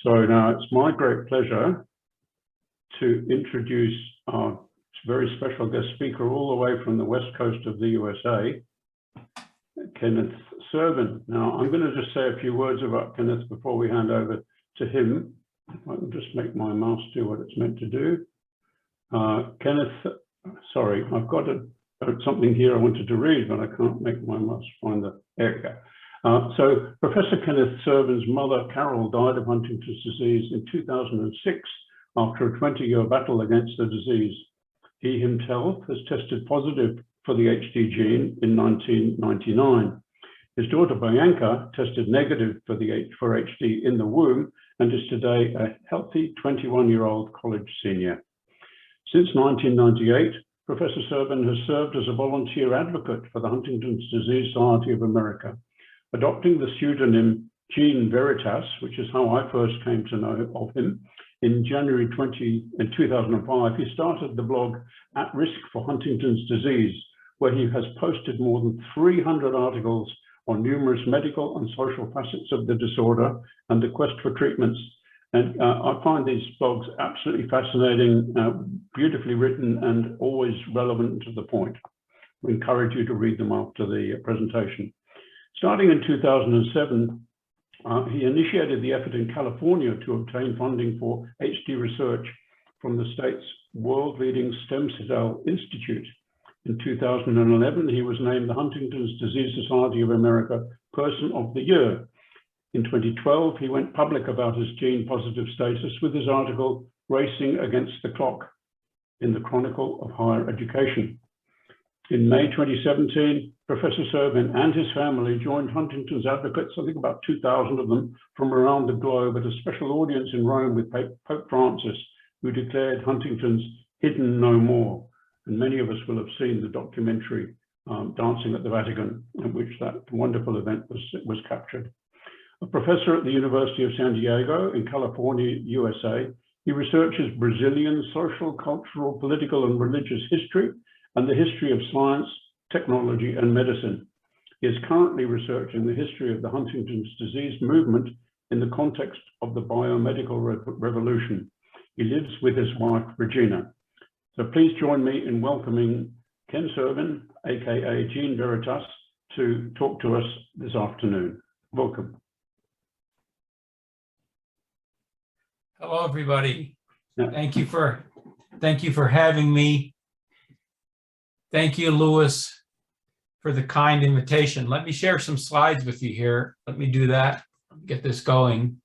So now it's my great pleasure to introduce our very special guest speaker all the way from the west coast of the USA, Kenneth Serbin. Now, I'm going to just say a few words about Kenneth before we hand over to him. I can just make my mouse do what it's meant to do. Kenneth, sorry, I've got something here I wanted to read, but I can't make my mouse find the, there we go. So Professor Kenneth Serbin's mother, Carol, died of Huntington's disease in 2006 after a 20-year battle against the disease. He himself has tested positive for the HD gene in 1999. His daughter, Bianca, tested negative for HD in the womb and is today a healthy 21-year-old college senior. Since 1998, Professor Serbin has served as a volunteer advocate for the Huntington's Disease Society of America. Adopting the pseudonym Gene Veritas, which is how I first came to know of him, in January 2005, he started the blog At Risk for Huntington's Disease, where he has posted more than 300 articles on numerous medical and social facets of the disorder and the quest for treatments. And I find these blogs absolutely fascinating, beautifully written, and always relevant and to the point. We encourage you to read them after the presentation. Starting in 2007, he initiated the effort in California to obtain funding for HD research from the state's world-leading Stem Cell Institute. In 2011, he was named the Huntington's Disease Society of America Person of the Year. In 2012, he went public about his gene-positive status with his article, Racing Against the Clock, in the Chronicle of Higher Education. In May 2017, Professor Serbin and his family joined Huntington's advocates, I think about 2,000 of them, from around the globe at a special audience in Rome with Pope Francis, who declared Huntington's hidden no more. And many of us will have seen the documentary Dancing at the Vatican, in which that wonderful event was captured. A professor at the University of San Diego in California, USA, he researches Brazilian social, cultural, political, and religious history and the history of science, technology, and medicine. He is currently researching the history of the Huntington's disease movement in the context of the biomedical revolution. He lives with his wife, Regina. So please join me in welcoming Ken Serbin, aka Gene Veritas, to talk to us this afternoon. Welcome. Hello, everybody. Yeah. Thank you for having me. Thank you, Louis, for the kind invitation. Let me share some slides with you here. Let me do that, get this going.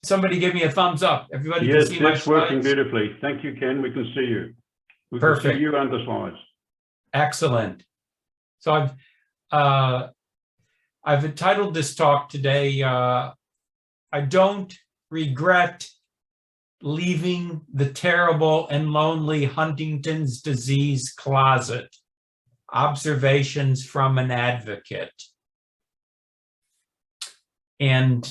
Somebody give me a thumbs up. Everybody can see my slides. Yes, it's working beautifully. Thank you, Ken. We can see you. We can see you and the slides. Excellent. So I've entitled this talk today, I don't regret leaving the terrible and lonely Huntington's disease closet. Observations from an advocate. And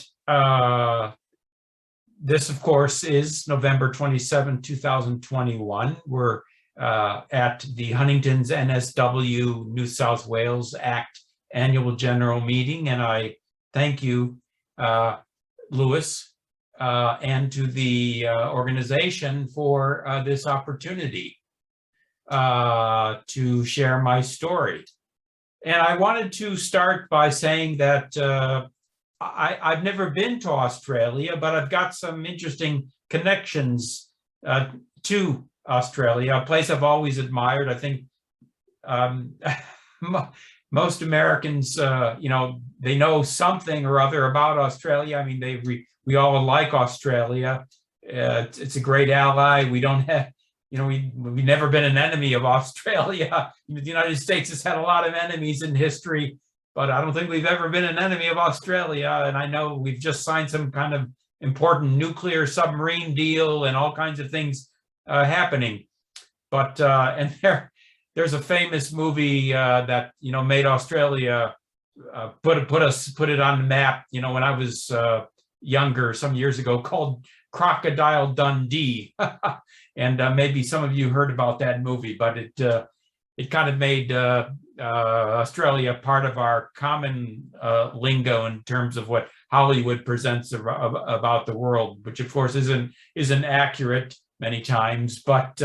this, of course, is November 27, 2021. We're at the Huntington's NSW New South Wales Act Annual General Meeting, and I thank you, Louis, and to the organization for this opportunity to share my story. And I wanted to start by saying that I've never been to Australia, but I've got some interesting connections to Australia, a place I've always admired. I think most Americans, you know, they know something or other about Australia. I mean, we all like Australia. It's a great ally. We don't have, you know, we've never been an enemy of Australia. The United States has had a lot of enemies in history, but I don't think we've ever been an enemy of Australia. And I know we've just signed some kind of important nuclear submarine deal and all kinds of things happening. But and there's a famous movie that, you know, made Australia put it on the map, you know, when I was younger, some years ago, called Crocodile Dundee. And maybe some of you heard about that movie, but it kind of made Australia part of our common lingo in terms of what Hollywood presents about the world, which of course isn't accurate many times. But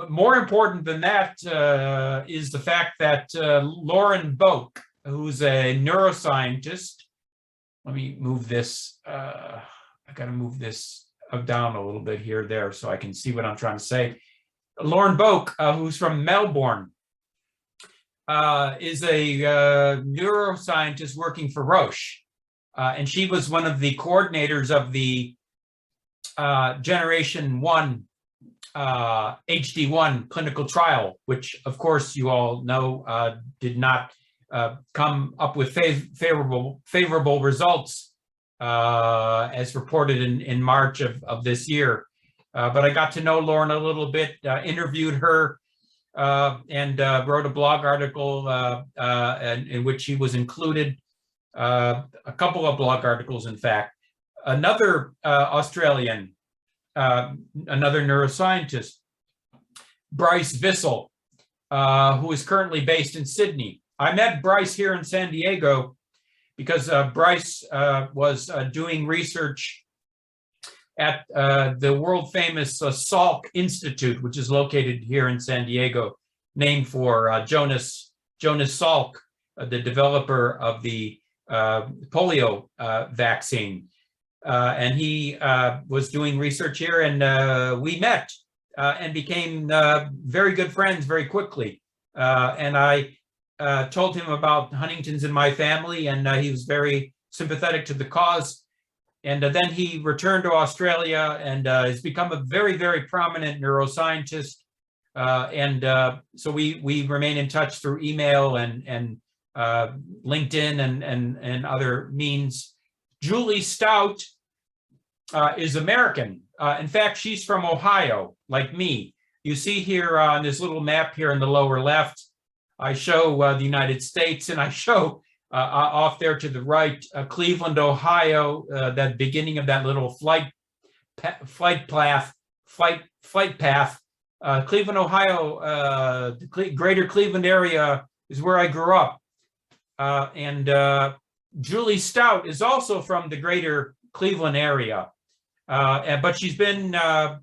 more important than that is the fact that Lauren Boak, who's a neuroscientist, let me move this, I got to move this down a little bit here, there, so I can see what I'm trying to say. Lauren Boak, who's from Melbourne, is a neuroscientist working for Roche. And she was one of the coordinators of the Generation 1 HD1 clinical trial, which of course you all know did not come up with favorable results as reported in March of this year. But I got to know Lauren a little bit, interviewed her, and wrote a blog article in which she was included, a couple of blog articles, in fact. Another Australian, another neuroscientist, Bryce Vissel, who is currently based in Sydney. I met Bryce here in San Diego because Bryce was doing research at the world famous Salk Institute, which is located here in San Diego, named for Jonas Salk, the developer of the polio vaccine. And he was doing research here, and we met and became very good friends very quickly. And I told him about Huntington's in my family, and he was very sympathetic to the cause. And then he returned to Australia and has become a very, very prominent neuroscientist. So we remain in touch through email and LinkedIn and other means. Julie Stout is American. In fact, she's from Ohio, like me. You see here on this little map here in the lower left, I show the United States, and I show off there to the right, Cleveland, Ohio, that beginning of that little flight path. Cleveland, Ohio, the greater Cleveland area is where I grew up. And Julie Stout is also from the greater Cleveland area. But she's been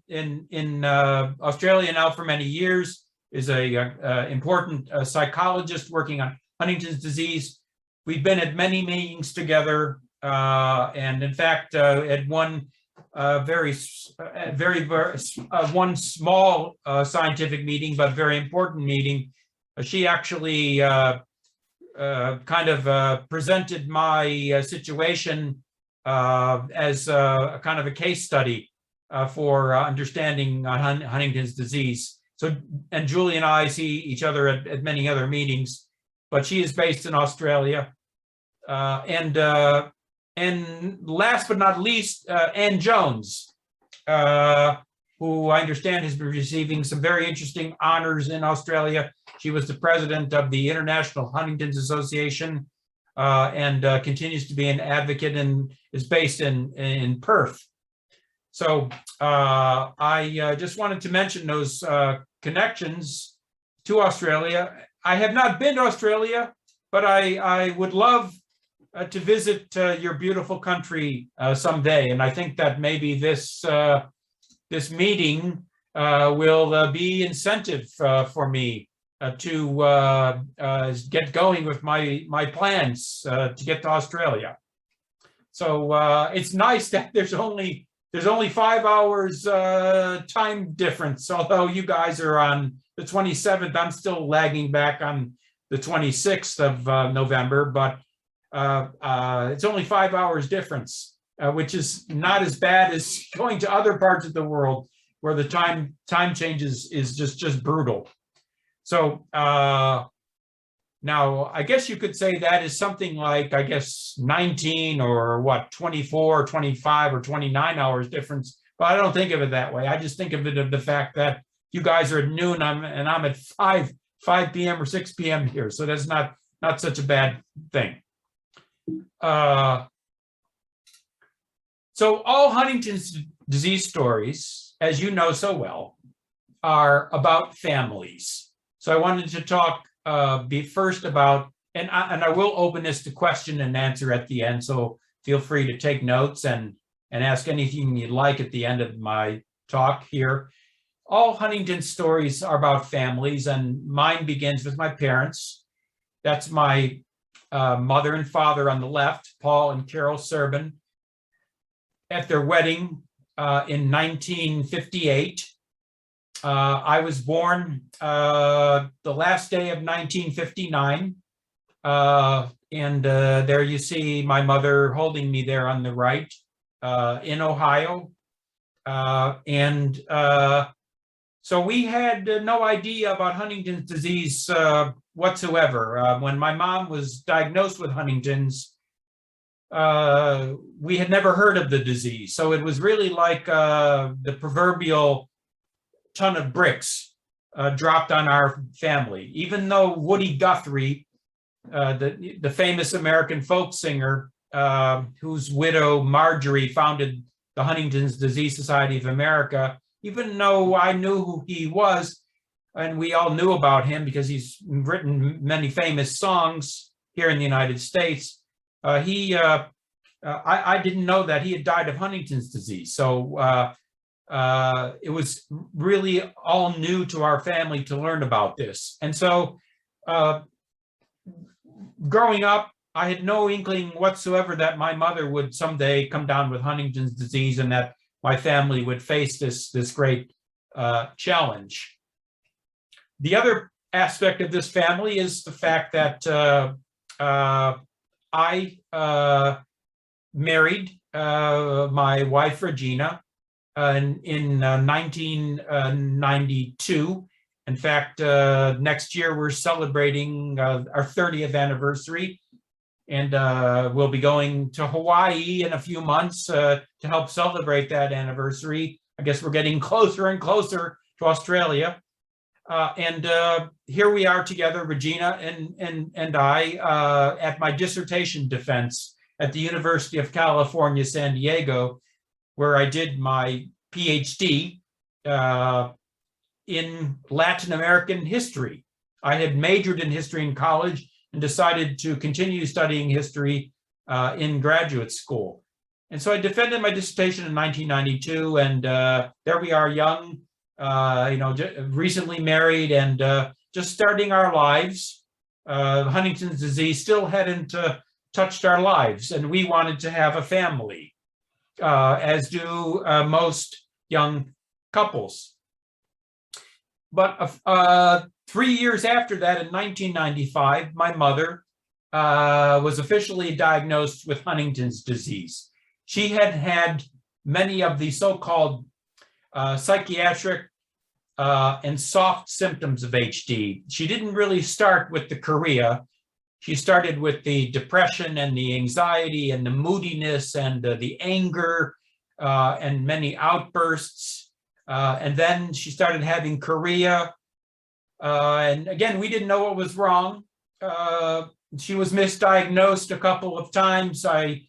in Australia now for many years, is a important psychologist working on Huntington's disease. We've been at many meetings together, and in fact, at one one small scientific meeting, but very important meeting, she actually kind of presented my situation as a kind of a case study for understanding Huntington's disease. So, and Julie and I see each other at many other meetings, but she is based in Australia. And last but not least, Ann Jones, who I understand has been receiving some very interesting honors in Australia. She was the president of the International Huntington's Association, and continues to be an advocate and is based in Perth. So I just wanted to mention those connections to Australia. I have not been to Australia, but I would love to visit your beautiful country someday. And I think that maybe this meeting will be incentive for me to get going with my plans to get to Australia. So it's nice that there's only 5 hours time difference. Although you guys are on the 27th, I'm still lagging back on the 26th of November, but it's only 5 hours difference, which is not as bad as going to other parts of the world where the time changes is just brutal. So now I guess you could say that is something like, I guess, 19 or what, 24, 25 or 29 hours difference. But I don't think of it that way. I just think of it of the fact that you guys are at noon and I'm at 5 p.m. or 6 p.m. here. So that's not such a bad thing. So all Huntington's disease stories, as you know so well, are about families. So I wanted to talk first about, and I will open this to question and answer at the end. So feel free to take notes and ask anything you'd like at the end of my talk here. All Huntington stories are about families, and mine begins with my parents. That's my mother and father on the left, Paul and Carol Serbin, at their wedding in 1958. I was born the last day of 1959. And there you see my mother holding me there on the right in Ohio. So we had no idea about Huntington's disease whatsoever. When my mom was diagnosed with Huntington's, we had never heard of the disease. So it was really like the proverbial ton of bricks dropped on our family. Even though Woody Guthrie, the famous American folk singer, whose widow Marjorie founded the Huntington's Disease Society of America, even though I knew who he was, and we all knew about him because he's written many famous songs here in the United States, I didn't know that he had died of Huntington's disease. So it was really all new to our family to learn about this. And so growing up, I had no inkling whatsoever that my mother would someday come down with Huntington's disease and that my family would face this great challenge. The other aspect of this family is the fact that I married my wife, Regina, in 1992. In fact, next year we're celebrating our 30th anniversary, and we'll be going to Hawaii in a few months to help celebrate that anniversary. I guess we're getting closer and closer to Australia. And here we are together, Regina and I, at my dissertation defense at the University of California, San Diego, where I did my PhD in Latin American history. I had majored in history in college and decided to continue studying history in graduate school. And so I defended my dissertation in 1992, and there we are, young, recently married and just starting our lives. Huntington's disease still hadn't touched our lives, and we wanted to have a family, as do most young couples. But 3 years after that, in 1995, my mother was officially diagnosed with Huntington's disease. She had had many of the so-called psychiatric and soft symptoms of HD. She didn't really start with the chorea. She started with the depression and the anxiety and the moodiness and the anger and many outbursts. And then she started having chorea. And again, we didn't know what was wrong. She was misdiagnosed a couple of times. I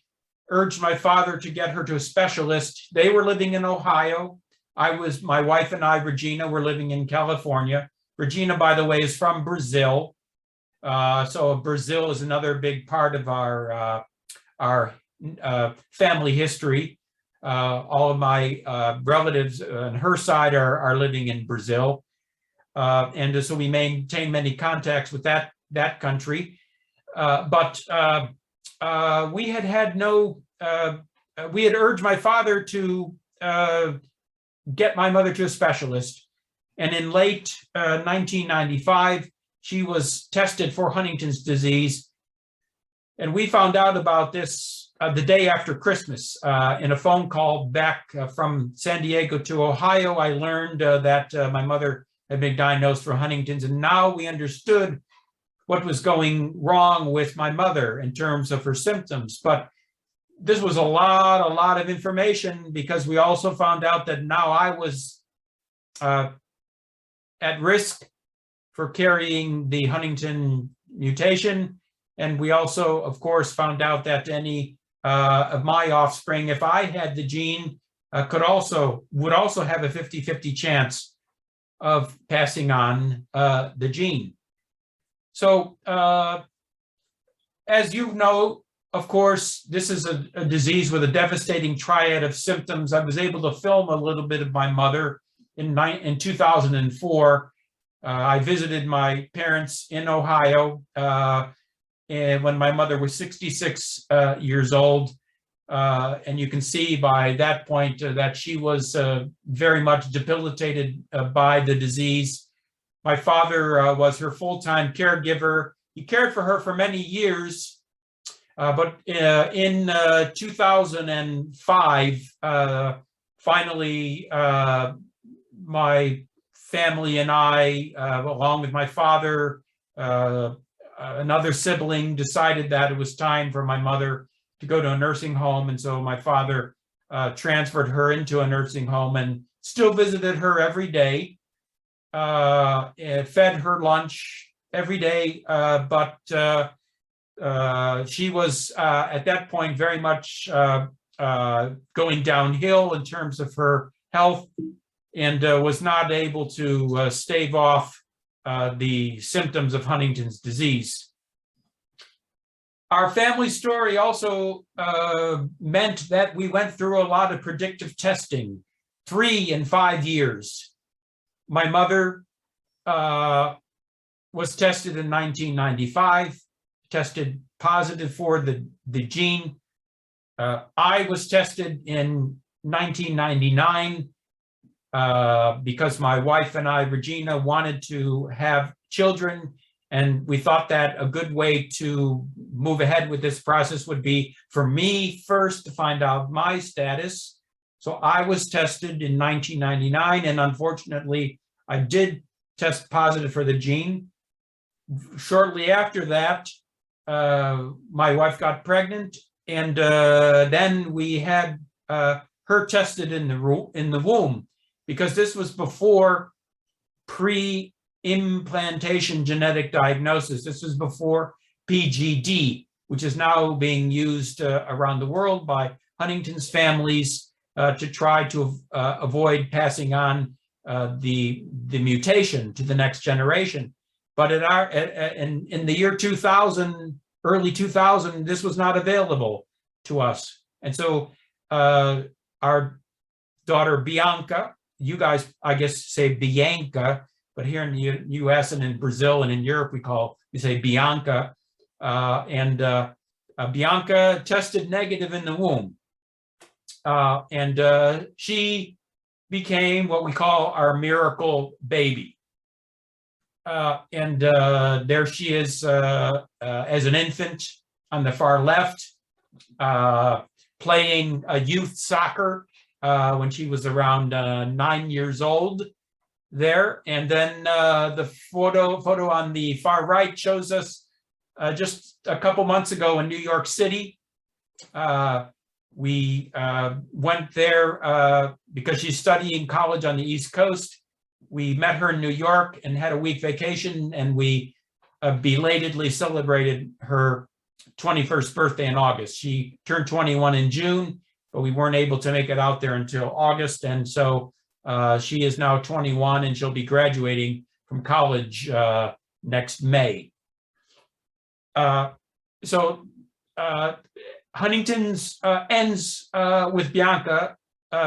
urged my father to get her to a specialist. They were living in Ohio. My wife and I, Regina, were living in California. Regina, by the way, is from Brazil. So Brazil is another big part of our family history. All of my relatives on her side are living in Brazil. And so we maintain many contacts with that country. But we had urged my father to get my mother to a specialist. And in late 1995, she was tested for Huntington's disease. And we found out about this the day after Christmas. In a phone call back from San Diego to Ohio, I learned that my mother had been diagnosed for Huntington's. And now we understood what was going wrong with my mother in terms of her symptoms. But this was a lot of information, because we also found out that now I was at risk for carrying the Huntington mutation. And we also, of course, found out that any of my offspring, if I had the gene, would also have a 50-50 chance of passing on the gene. So as you know, of course, this is a disease with a devastating triad of symptoms. I was able to film a little bit of my mother in 2004. I visited my parents in Ohio and when my mother was 66 years old. And you can see by that point that she was very much debilitated by the disease. My father was her full-time caregiver. He cared for her for many years, but in 2005, finally, my family and I, along with my father, another sibling, decided that it was time for my mother to go to a nursing home. And so my father transferred her into a nursing home and still visited her every day, and fed her lunch every day. But she was at that point very much going downhill in terms of her health, and was not able to stave off the symptoms of Huntington's disease. Our family story also meant that we went through a lot of predictive testing, 3 and 5 years. My mother was tested in 1995, tested positive for the gene. I was tested in 1999 because my wife and I, Regina, wanted to have children. And we thought that a good way to move ahead with this process would be for me first to find out my status. So I was tested in 1999, and unfortunately, I did test positive for the gene. Shortly after that, my wife got pregnant, and then we had her tested in the womb, because this was before pre-implantation genetic diagnosis. This was before PGD, which is now being used around the world by Huntington's families to try to avoid passing on the mutation to the next generation. But in the year 2000, early 2000, this was not available to us. And so our daughter Bianca, you guys, I guess, say Bianca, but here in the US and in Brazil and in Europe, we say Bianca. Bianca tested negative in the womb. And she became what we call our miracle baby. There she is as an infant on the far left, playing youth soccer when she was around 9 years old there. And then the photo on the far right shows us just a couple months ago in New York City. We went there because she's studying college on the East Coast. We met her in New York and had a week vacation, and we belatedly celebrated her 21st birthday in August. She turned 21 in June, but we weren't able to make it out there until August. And so she is now 21, and she'll be graduating from college next May. Huntington's ends with Bianca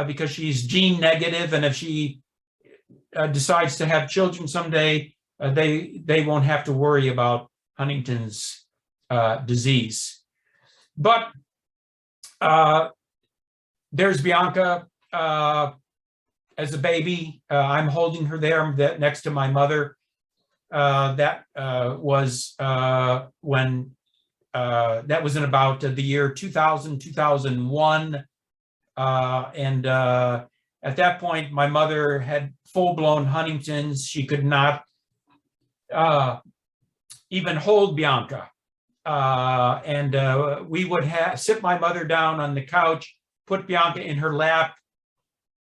because she's gene negative, and if she decides to have children someday, they won't have to worry about Huntington's disease. But there's Bianca as a baby. I'm holding her there next to my mother. That was when that was in about the year 2000, 2001. And at that point, my mother had full-blown Huntington's. She could not even hold Bianca. We would sit my mother down on the couch, put Bianca in her lap,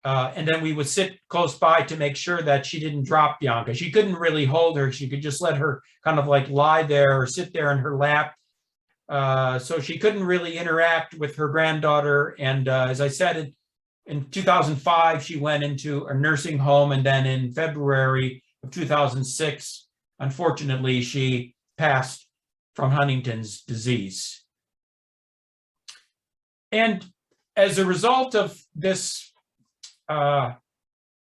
and then we would sit close by to make sure that she didn't drop Bianca. She couldn't really hold her. She could just let her kind of like lie there or sit there in her lap. So she couldn't really interact with her granddaughter. And as I said, in 2005, she went into a nursing home. And then in February of 2006, unfortunately, she passed from Huntington's disease. And as a result of this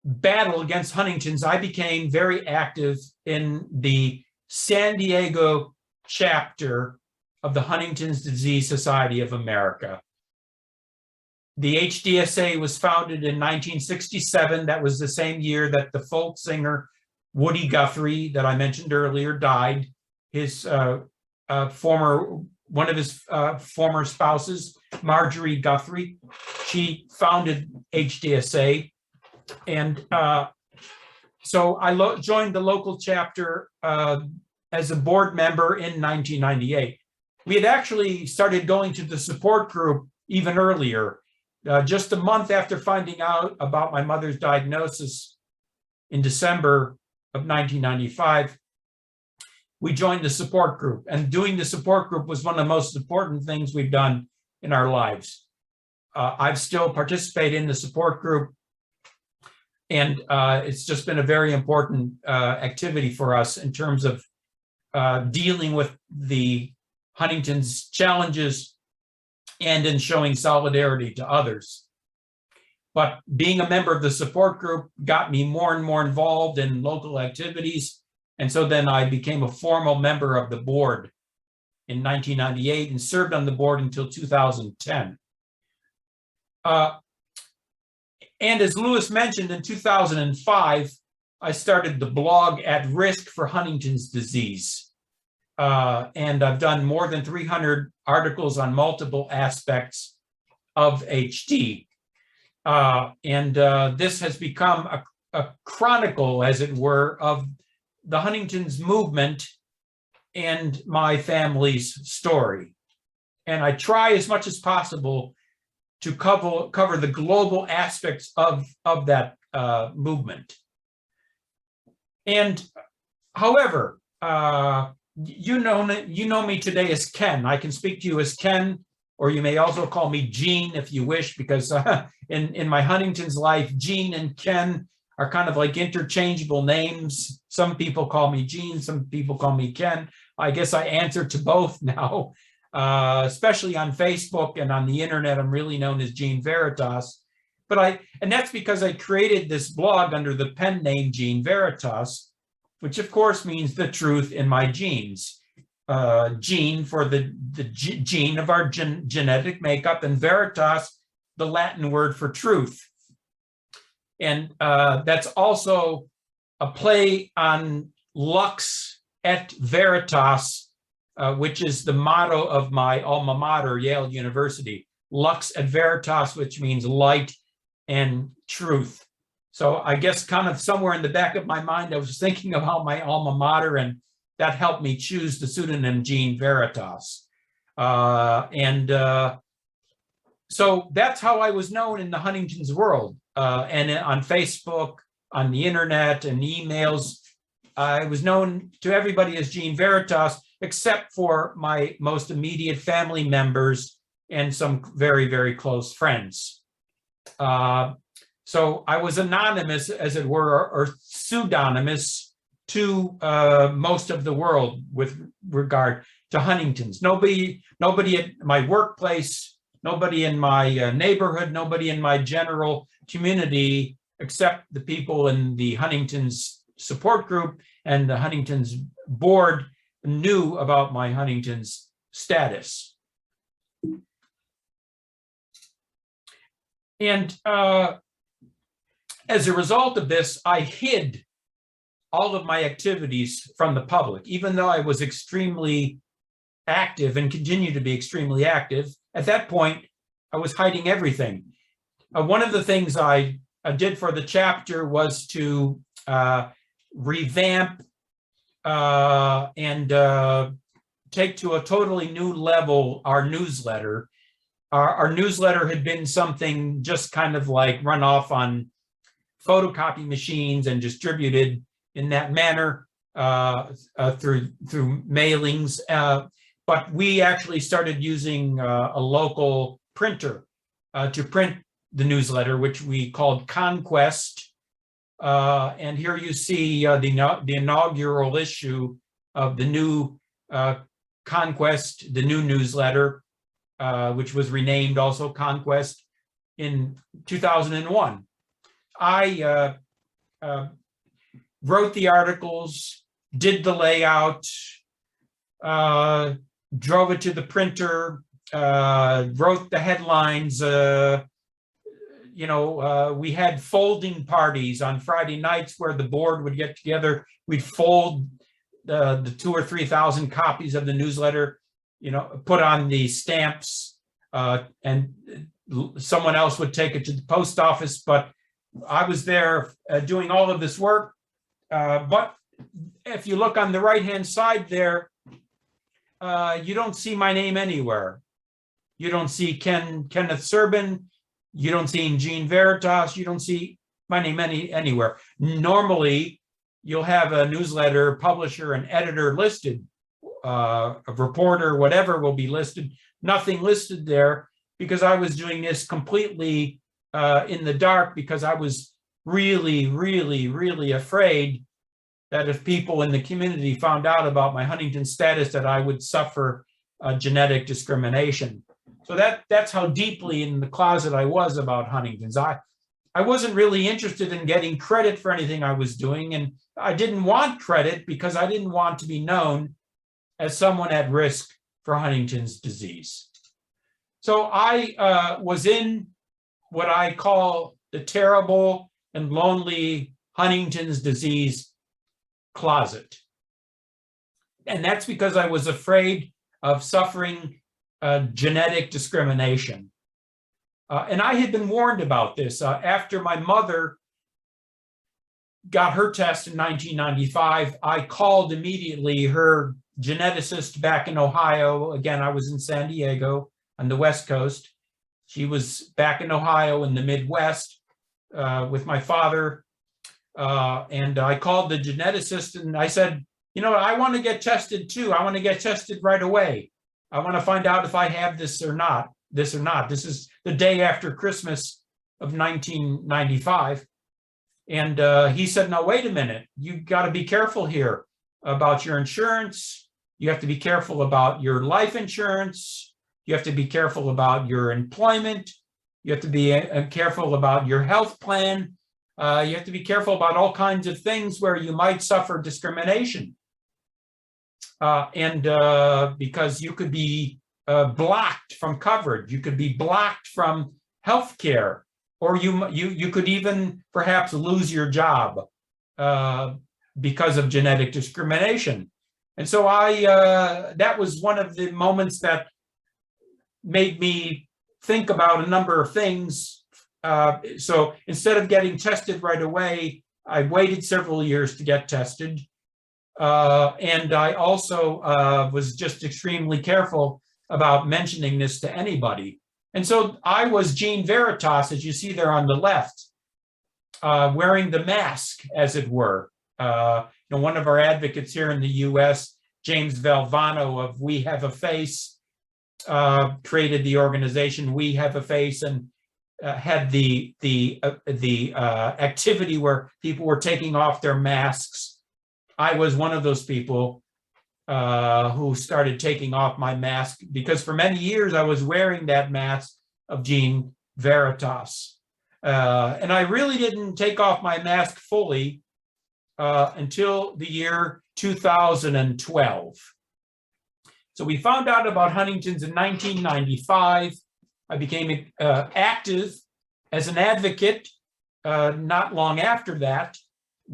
battle against Huntington's, I became very active in the San Diego chapter of the Huntington's Disease Society of America. The HDSA was founded in 1967. That was the same year that the folk singer Woody Guthrie, that I mentioned earlier, died. His one of his former spouses, Marjorie Guthrie, she founded HDSA. And so I joined the local chapter as a board member in 1998. We had actually started going to the support group even earlier. Just a month after finding out about my mother's diagnosis in December of 1995, we joined the support group. And doing the support group was one of the most important things we've done in our lives. I've still participated in the support group, and it's just been a very important activity for us in terms of dealing with the Huntington's challenges and in showing solidarity to others. But being a member of the support group got me more and more involved in local activities. And so then I became a formal member of the board in 1998 and served on the board until 2010. And as Lewis mentioned, in 2005, I started the blog At Risk for Huntington's Disease. And I've done more than 300 articles on multiple aspects of HD. This has become a chronicle, as it were, of the Huntington's movement and my family's story. And I try as much as possible to cover the global aspects of that movement. And however, you know me today as Ken. I can speak to you as Ken, or you may also call me Gene if you wish, because in my Huntington's life, Gene and Ken are kind of like interchangeable names. Some people call me Gene, some people call me Ken. I guess I answer to both now, especially on Facebook and on the internet. I'm really known as Gene Veritas. And that's because I created this blog under the pen name Gene Veritas, which of course means the truth in my genes. Gene for the gene of our genetic makeup, and Veritas, the Latin word for truth. And that's also a play on Lux et Veritas, which is the motto of my alma mater, Yale University. Lux et Veritas, which means light and truth. So I guess kind of somewhere in the back of my mind, I was thinking about my alma mater, and that helped me choose the pseudonym Gene Veritas. So that's how I was known in the Huntington's world. And on Facebook, on the internet, and emails, I was known to everybody as Gene Veritas, except for my most immediate family members and some very, very close friends. So I was anonymous, as it were, or pseudonymous to most of the world with regard to Huntington's. Nobody at my workplace, nobody in my neighborhood, nobody in my general community, except the people in the Huntington's support group and the Huntington's board, knew about my Huntington's status. And as a result of this, I hid all of my activities from the public, even though I was extremely active and continue to be extremely active. At that point, I was hiding everything. One of the things I did for the chapter was to revamp and take to a totally new level our newsletter. Our newsletter had been something just kind of like run off on photocopy machines and distributed in that manner through mailings. but we actually started using a local printer to print the newsletter, which we called Conquest. And here you see the inaugural issue of the new Conquest, the new newsletter, which was renamed also Conquest in 2001. I wrote the articles, did the layout, drove it to the printer, wrote the headlines. We had folding parties on Friday nights where the board would get together. We'd fold the 2,000 or 3,000 copies of the newsletter, put on the stamps, and someone else would take it to the post office. But I was there doing all of this work. But if you look on the right-hand side there, you don't see my name anywhere. You don't see Kenneth Serbin. You don't see Gene Veritas. You don't see my name anywhere. Normally, you'll have a newsletter publisher and editor listed, a reporter, whatever will be listed. Nothing listed there because I was doing this completely in the dark, because I was really, really, really afraid that if people in the community found out about my Huntington status, that I would suffer genetic discrimination. So that's how deeply in the closet I was about Huntington's. I wasn't really interested in getting credit for anything I was doing, and I didn't want credit because I didn't want to be known as someone at risk for Huntington's disease. So I was in what I call the terrible and lonely Huntington's disease closet. And that's because I was afraid of suffering genetic discrimination. And I had been warned about this after my mother got her test in 1995. I called immediately her geneticist back in Ohio. Again, I was in San Diego on the West Coast. She was back in Ohio in the Midwest with my father. And I called the geneticist and I said, I want to get tested too. I want to get tested right away. I want to find out if I have this or not. This is the day after Christmas of 1995. And he said, no, wait a minute. You got to be careful here about your insurance. You have to be careful about your life insurance. You have to be careful about your employment. You have to be careful about your health plan. You have to be careful about all kinds of things where you might suffer discrimination. Because you could be blocked from coverage, you could be blocked from health care, or you could even perhaps lose your job because of genetic discrimination. And so that was one of the moments that made me think about a number of things. So instead of getting tested right away, I waited several years to get tested. And I also was just extremely careful about mentioning this to anybody. And so I was Gene Veritas, as you see there on the left, wearing the mask, as it were. One of our advocates here in the US, James Valvano of We Have a Face, created the organization We Have a Face, and had the activity where people were taking off their masks. I was one of those people who started taking off my mask, because for many years I was wearing that mask of Gene Veritas. And I really didn't take off my mask fully until the year 2012. So we found out about Huntington's in 1995. I became active as an advocate not long after that,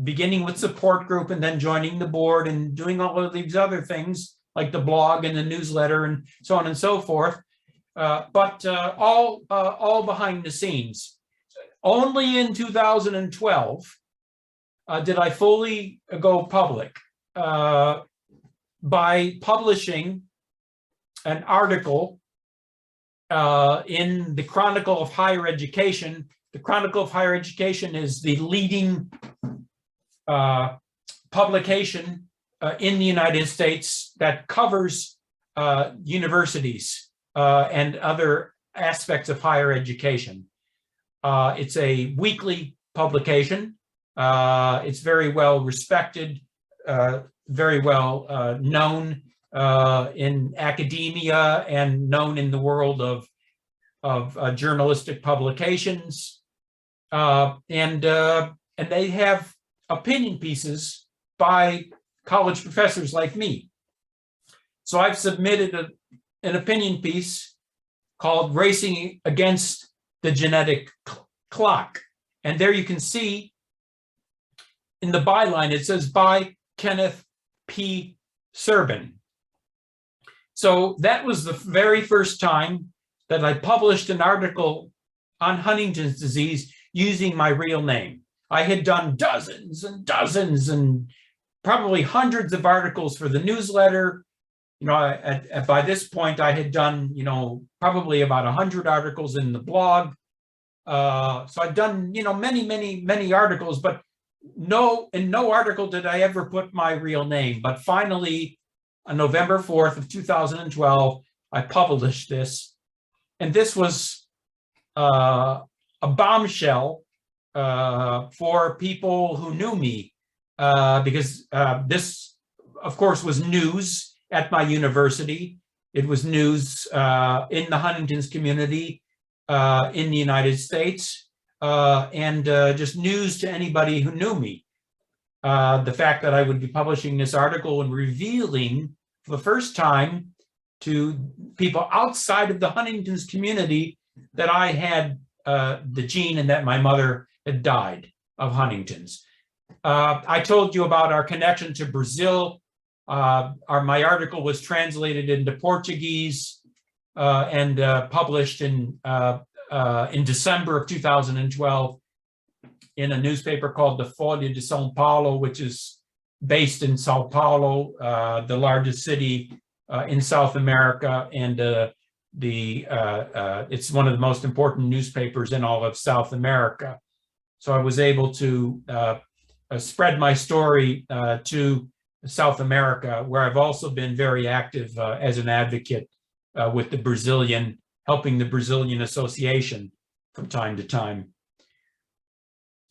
beginning with support group and then joining the board and doing all of these other things like the blog and the newsletter and so on and so forth. But all behind the scenes. Only in 2012 did I fully go public by publishing an article in the Chronicle of Higher Education. The Chronicle of Higher Education is the leading publication in the United States that covers universities and other aspects of higher education. It's a weekly publication. It's very well respected, very well known in academia and known in the world of journalistic publications. And they have opinion pieces by college professors like me. So I've submitted an opinion piece called Racing Against the Genetic Clock. And there you can see in the byline, it says by Kenneth P. Serbin. So that was the very first time that I published an article on Huntington's disease using my real name. I had done dozens and dozens and probably hundreds of articles for the newsletter. You know, by this point, I had done, you know, probably about 100 articles in the blog. So I'd done, you know, many articles, but in no article did I ever put my real name. But finally, on November 4th of 2012, I published this. And this was a bombshell for people who knew me, because this, of course, was news at my university. It was news in the Huntington's community in the United States, and just news to anybody who knew me. The fact that I would be publishing this article and revealing for the first time to people outside of the Huntington's community that I had the gene and that my mother had died of Huntington's. I told you about our connection to Brazil. My article was translated into Portuguese and published in December of 2012 in a newspaper called the Folha de São Paulo, which is based in Sao Paulo, the largest city in South America, and it's one of the most important newspapers in all of South America. So I was able to spread my story to South America, where I've also been very active as an advocate with the Brazilian, helping the Brazilian Association from time to time.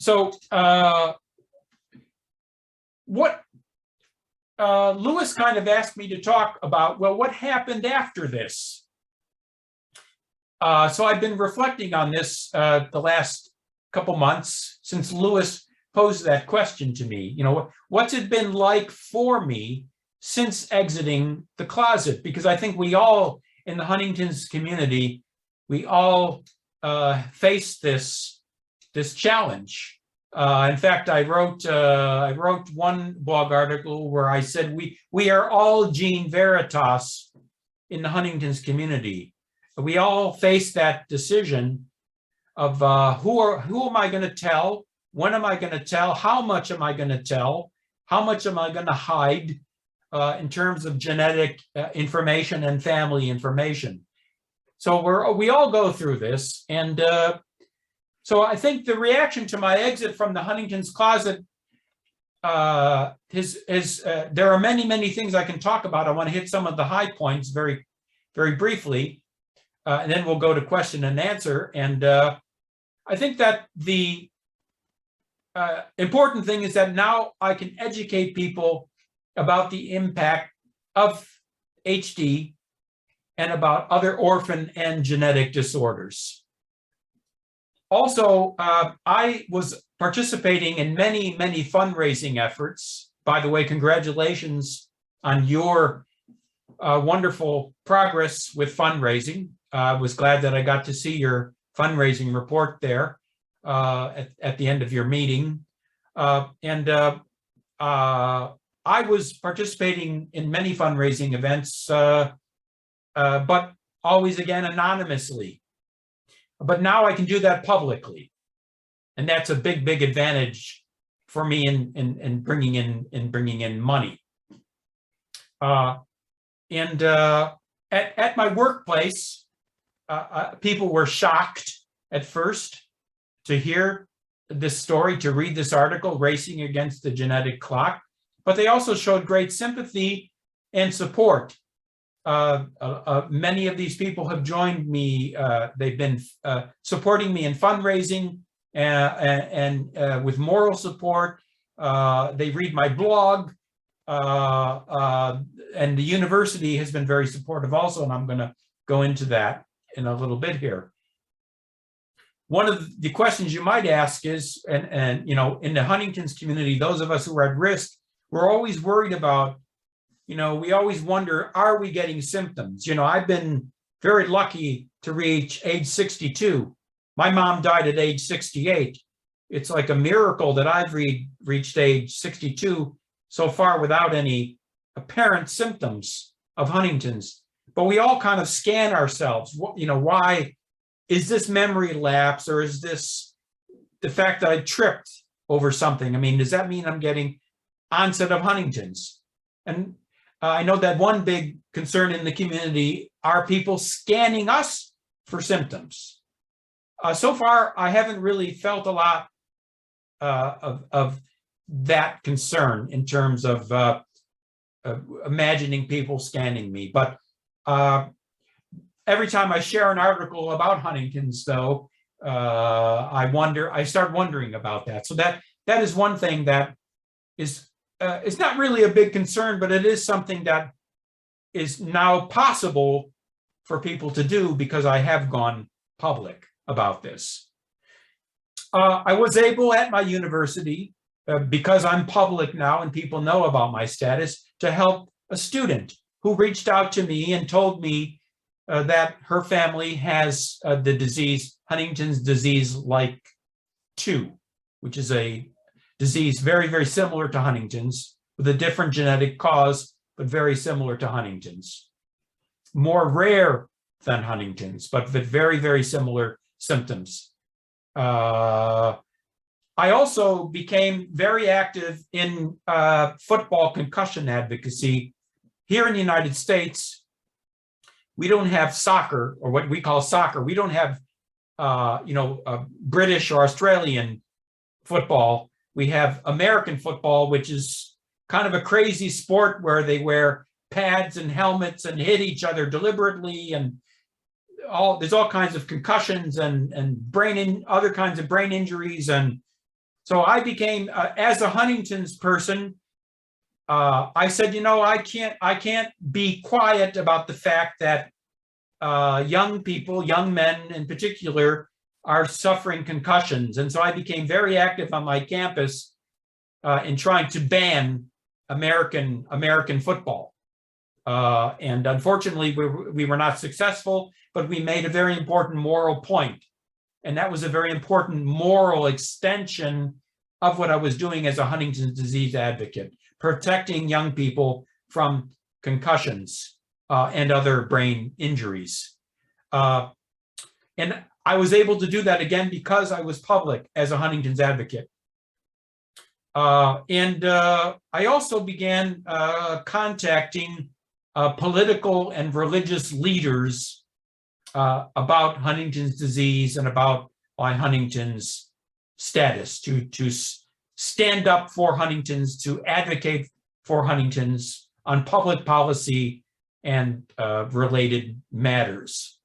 So what Lewis kind of asked me to talk about, well, what happened after this? So I've been reflecting on this the last couple months since Lewis posed that question to me. You know, what's it been like for me since exiting the closet? Because I think we all in the Huntington's community, we all face this challenge. In fact, I wrote one blog article where I said we are all Gene Veritas in the Huntington's community. We all face that decision of who am I going to tell? When am I going to tell? How much am I going to tell? How much am I going to hide in terms of genetic information and family information? So we all go through this, and so I think the reaction to my exit from the Huntington's closet there are many things I can talk about. I want to hit some of the high points very briefly, and then we'll go to question and answer. And I think that the important thing is that now I can educate people about the impact of HD and about other orphan and genetic disorders. Also, I was participating in many fundraising efforts. By the way, congratulations on your wonderful progress with fundraising. I was glad that I got to see your fundraising report there at the end of your meeting. I was participating in many fundraising events, but always, again, anonymously. But now I can do that publicly. And that's a big advantage for me in bringing in money. At my workplace, people were shocked at first to hear this story, to read this article, Racing Against the Genetic Clock, but they also showed great sympathy and support. many of these people have joined me. They've been supporting me in fundraising and with moral support. They read my blog, and the university has been very supportive also, and I'm going to go into that in a little bit here. One of the questions you might ask is, and you know, in the Huntington's community, those of us who are at risk, we're always worried about, you know, we always wonder, are we getting symptoms? You know, I've been very lucky to reach age 62. My mom died at age 68. It's like a miracle that I've reached age 62 so far without any apparent symptoms of Huntington's. But we all kind of scan ourselves. You know, why is this memory lapse, or is this the fact that I tripped over something? I mean, does that mean I'm getting onset of Huntington's? And I know that one big concern in the community are people scanning us for symptoms. So far, I haven't really felt a lot of that concern in terms of imagining people scanning me. But every time I share an article about Huntington's, though, I start wondering about that. So that is one thing that is it's not really a big concern, but it is something that is now possible for people to do because I have gone public about this. I was able at my university, because I'm public now and people know about my status, to help a student who reached out to me and told me that her family has the disease, Huntington's disease like 2, which is a disease very, very similar to Huntington's with a different genetic cause, but very similar to Huntington's. More rare than Huntington's, but with very, very similar symptoms. I also became very active in football concussion advocacy. Here in the United States, we don't have soccer, or what we call soccer. We don't have, British or Australian football. We have American football, which is kind of a crazy sport where they wear pads and helmets and hit each other deliberately, and there's all kinds of concussions and other kinds of brain injuries. And so I became, as a Huntington's person, I said, you know, I can't be quiet about the fact that young people, young men in particular, are suffering concussions. And so I became very active on my campus in trying to ban American football. And unfortunately, we were not successful, but we made a very important moral point. And that was a very important moral extension of what I was doing as a Huntington's disease advocate, protecting young people from concussions and other brain injuries. And I was able to do that again because I was public as a Huntington's advocate. And I also began contacting political and religious leaders about Huntington's disease and about my Huntington's status, to stand up for Huntington's, to advocate for Huntington's on public policy and related matters.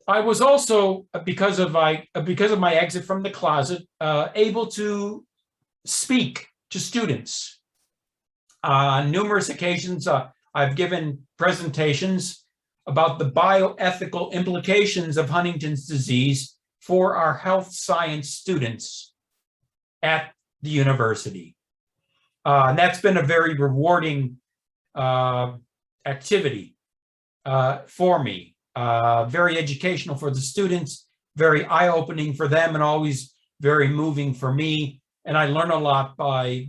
I was also, because of my exit from the closet, able to speak to students. On numerous occasions, I've given presentations about the bioethical implications of Huntington's disease for our health science students at the university. And that's been a very rewarding activity for me. Very educational for the students, very eye-opening for them, and always very moving for me. And I learn a lot by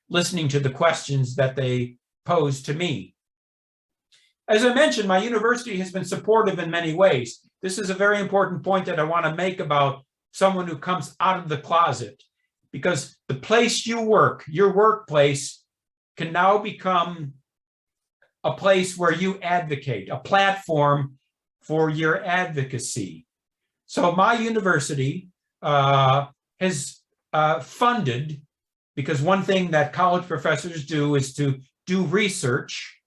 listening to the questions that they pose to me. As I mentioned, my university has been supportive in many ways. This is a very important point that I want to make about someone who comes out of the closet, because the place you work, your workplace, can now become a place where you advocate, a platform for your advocacy. So my university has funded, because one thing that college professors do is to do research.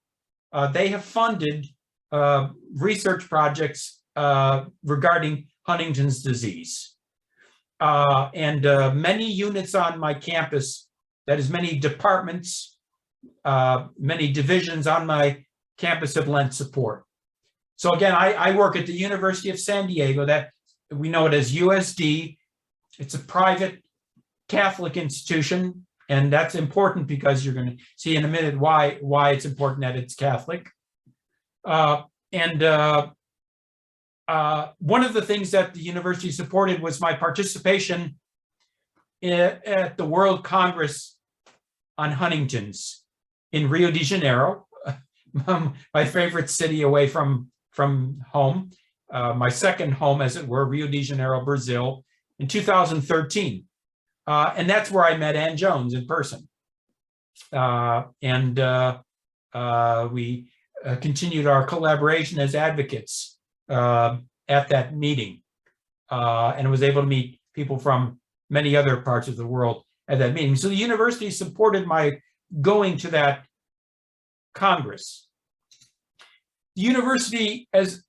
They have funded research projects regarding Huntington's disease. And many units on my campus, that is many departments, many divisions on my campus have lent support. So again, I work at the University of San Diego, that we know it as USD. It's a private Catholic institution, and that's important because you're going to see in a minute why it's important that it's Catholic. One of the things that the university supported was my participation at the World Congress on Huntington's in Rio de Janeiro, my favorite city away from home, my second home, as it were, Rio de Janeiro, Brazil, in 2013. And that's where I met Ann Jones in person. We continued our collaboration as advocates at that meeting, and was able to meet people from many other parts of the world at that meeting. So the university supported my going to that Congress. The university has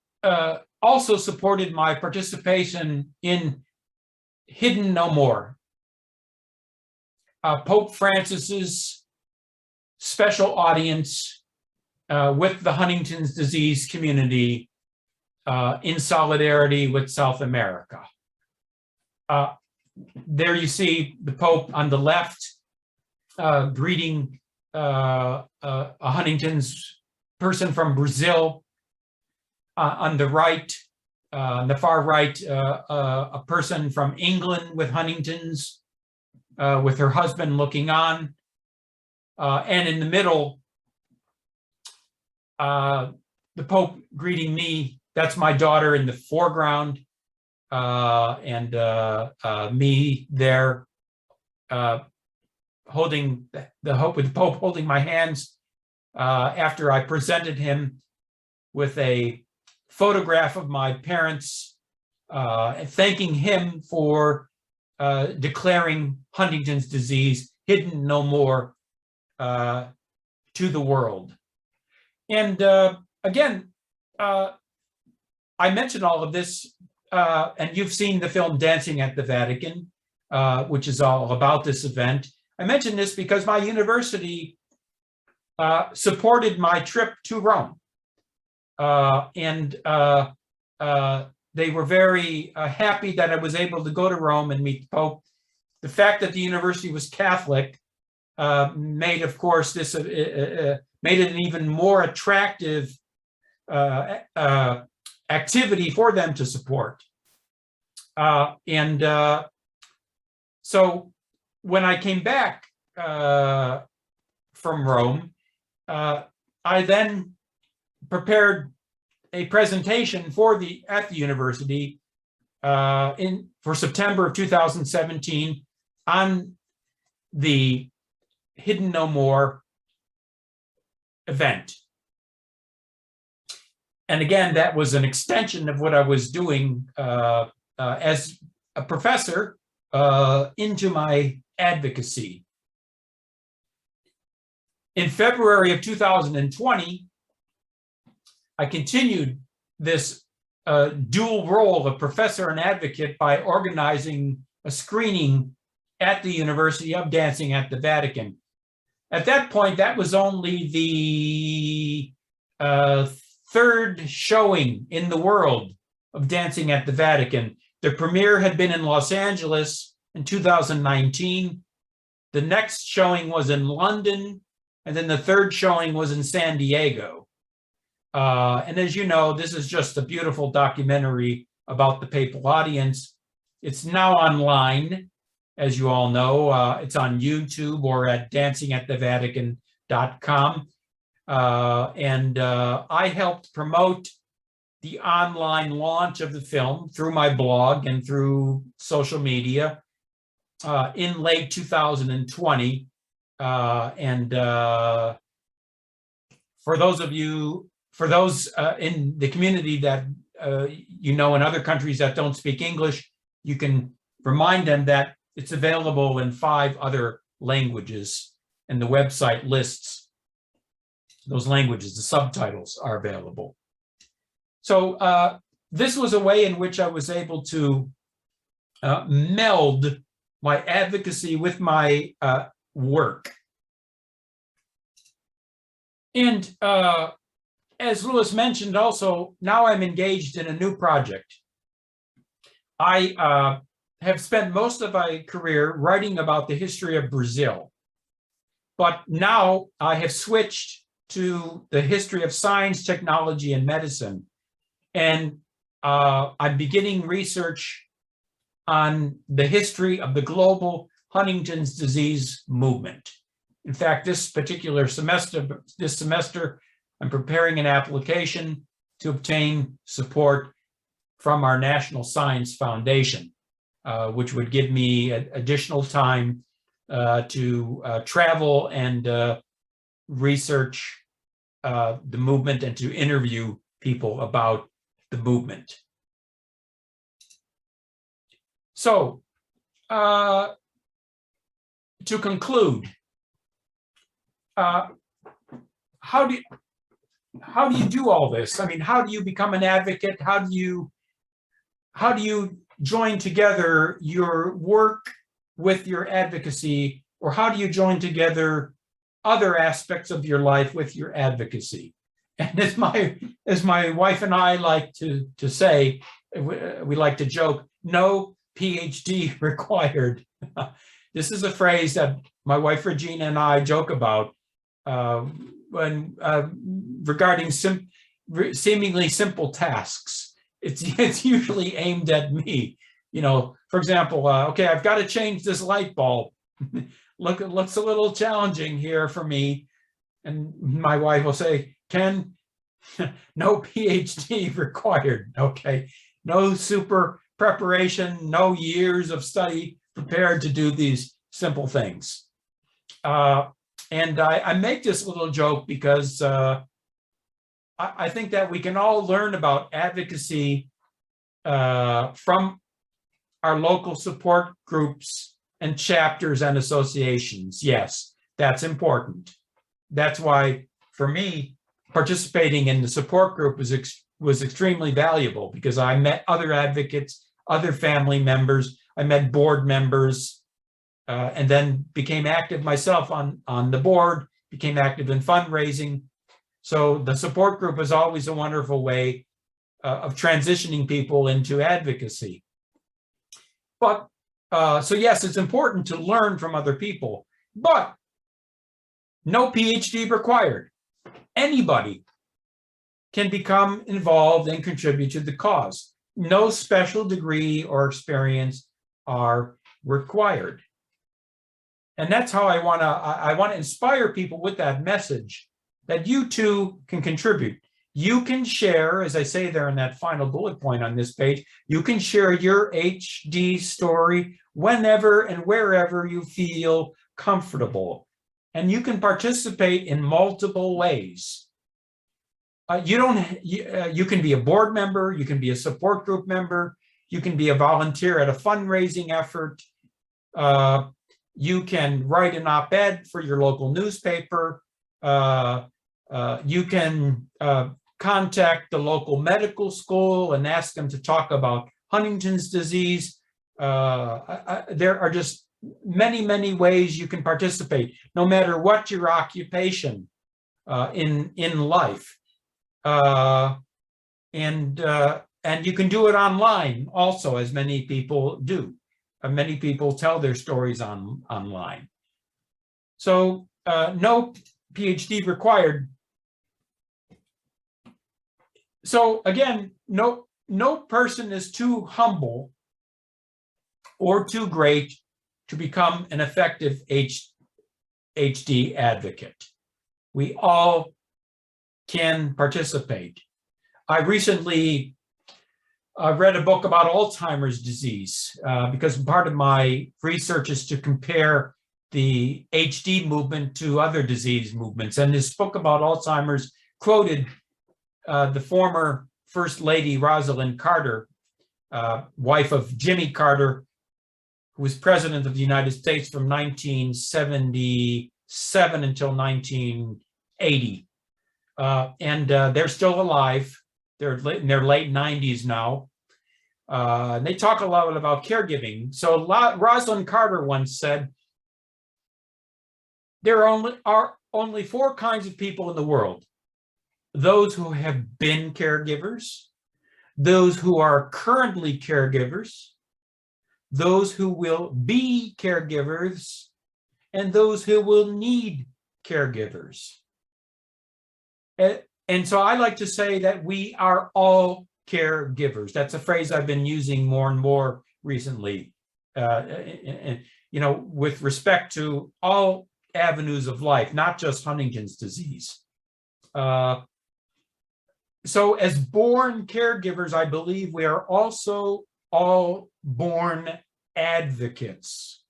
also supported my participation in Hidden No More, Pope Francis's special audience with the Huntington's disease community in solidarity with South America. There you see the Pope on the left greeting a Huntington's person from Brazil. On the right, on the far right, a person from England with Huntington's, with her husband looking on. And in the middle, the Pope greeting me. That's my daughter in the foreground, and me there holding with the Pope holding my hands after I presented him with a photograph of my parents, thanking him for declaring Huntington's disease hidden no more to the world. And again, I mentioned all of this, and you've seen the film Dancing at the Vatican, which is all about this event. I mention this because my university supported my trip to Rome. They were very happy that I was able to go to Rome and meet the Pope. The fact that the university was Catholic made, of course, this made it an even more attractive activity for them to support. So when I came back from Rome, I then prepared a presentation at the university for September of 2017 on the Hidden No More event. And again, that was an extension of what I was doing as a professor into my advocacy. In February of 2020, I continued this dual role of professor and advocate by organizing a screening at the University of Dancing at the Vatican. At that point, that was only the third showing in the world of Dancing at the Vatican. The premiere had been in Los Angeles in 2019. The next showing was in London, and then the third showing was in San Diego. And as you know, this is just a beautiful documentary about the papal audience. It's now online, as you all know. It's on YouTube or at dancingatthevatican.com. I helped promote the online launch of the film through my blog and through social media in late 2020. For those in the community that in other countries that don't speak English, you can remind them that it's available in 5 other languages, and the website lists those languages, the subtitles are available. So this was a way in which I was able to meld my advocacy with my work. And as Louis mentioned also, now I'm engaged in a new project. I have spent most of my career writing about the history of Brazil, but now I have switched to the history of science, technology, and medicine. And I'm beginning research on the history of the global Huntington's disease movement. In fact, this semester, I'm preparing an application to obtain support from our National Science Foundation, which would give me additional time to travel and research the movement and to interview people about the movement. So, to conclude, how do you do all this? I mean, how do you become an advocate? How do you join together your work with your advocacy, or how do you join together other aspects of your life with your advocacy? And as my wife and I like to say, we like to joke, no PhD required. This is a phrase that my wife Regina and I joke about regarding seemingly simple tasks. It's usually aimed at me. You know, for example, okay, I've got to change this light bulb. Look, it looks a little challenging here for me. And my wife will say, Ken, no PhD required, okay? No super preparation, no years of study prepared to do these simple things. And I make this little joke because I think that we can all learn about advocacy from our local support groups and chapters and associations. Yes, that's important. That's why, for me, participating in the support group was extremely valuable, because I met other advocates, other family members, I met board members, and then became active myself on the board, became active in fundraising. So the support group is always a wonderful way of transitioning people into advocacy. But, so yes, it's important to learn from other people, but no PhD required. Anybody can become involved and contribute to the cause. No special degree or experience are required. And that's how I want to inspire people with that message, that you too can contribute. You can share, as I say there in that final bullet point on this page, you can share your HD story whenever and wherever you feel comfortable. And you can participate in multiple ways. You can be a board member, you can be a support group member, you can be a volunteer at a fundraising effort, you can write an op-ed for your local newspaper, you can contact the local medical school and ask them to talk about Huntington's disease. There are just many, many ways you can participate, no matter what your occupation in life. And you can do it online also, as many people do. Many people tell their stories online. So no PhD required. So again, no person is too humble or too great to become an effective HD advocate. We all can participate. I recently read a book about Alzheimer's disease because part of my research is to compare the HD movement to other disease movements. And this book about Alzheimer's quoted the former First Lady Rosalind Carter, wife of Jimmy Carter, who was president of the United States from 1977 until 1980. and they're still alive. They're in their late 90s now. And they talk a lot about caregiving. So Rosalind Carter once said, there are only four kinds of people in the world: those who have been caregivers, those who are currently caregivers, those who will be caregivers, and those who will need caregivers. And so I like to say that we are all caregivers. That's a phrase I've been using more and more recently, with respect to all avenues of life, not just Huntington's disease. So as born caregivers, I believe we are also all born advocates.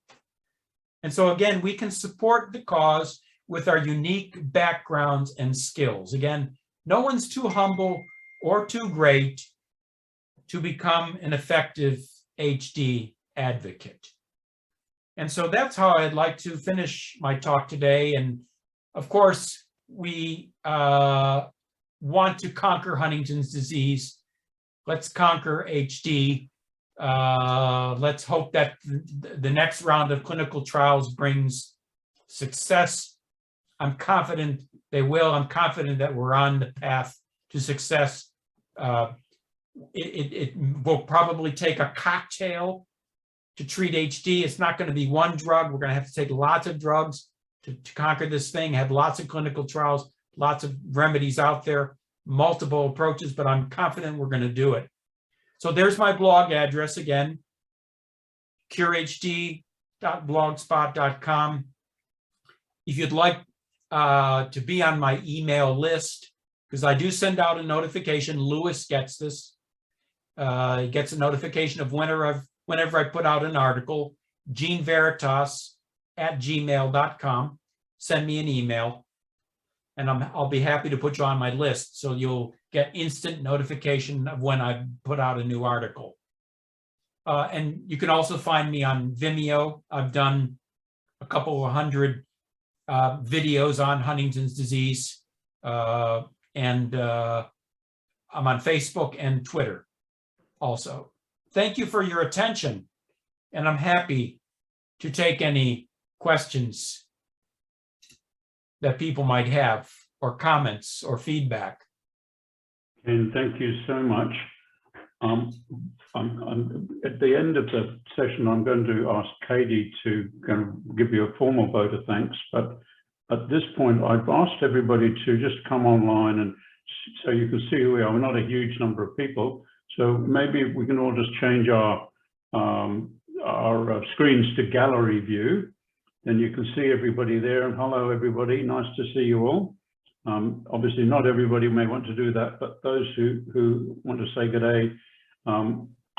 And so again, we can support the cause with our unique backgrounds and skills. Again, no one's too humble or too great to become an effective HD advocate. And so that's how I'd like to finish my talk today. And of course, we want to conquer Huntington's disease. Let's conquer HD. Let's hope that the next round of clinical trials brings success. I'm confident they will. I'm confident that we're on the path to success. It will probably take a cocktail to treat HD. It's not going to be one drug. We're going to have to take lots of drugs to conquer this thing, have lots of clinical trials, lots of remedies out there, multiple approaches, but I'm confident we're going to do it. So there's my blog address again, curehd.blogspot.com. If you'd like to be on my email list, because I do send out a notification, Lewis gets this. He gets a notification of whenever I put out an article, Gene Veritas @gmail.com. Send me an email, and I'll be happy to put you on my list, so you'll get instant notification of when I put out a new article. And you can also find me on Vimeo. I've done a couple of hundred videos on Huntington's disease, and I'm on Facebook and Twitter also. Thank you for your attention, and I'm happy to take any questions that people might have, or comments or feedback. And thank you so much. At the end of the session, I'm going to ask Katie to give you a formal vote of thanks. But at this point, I've asked everybody to just come online, and so you can see who we are. We're not a huge number of people, so maybe we can all just change our screens to gallery view. Then you can see everybody there. And hello, everybody. Nice to see you all. Obviously, not everybody may want to do that, but those who want to say good day,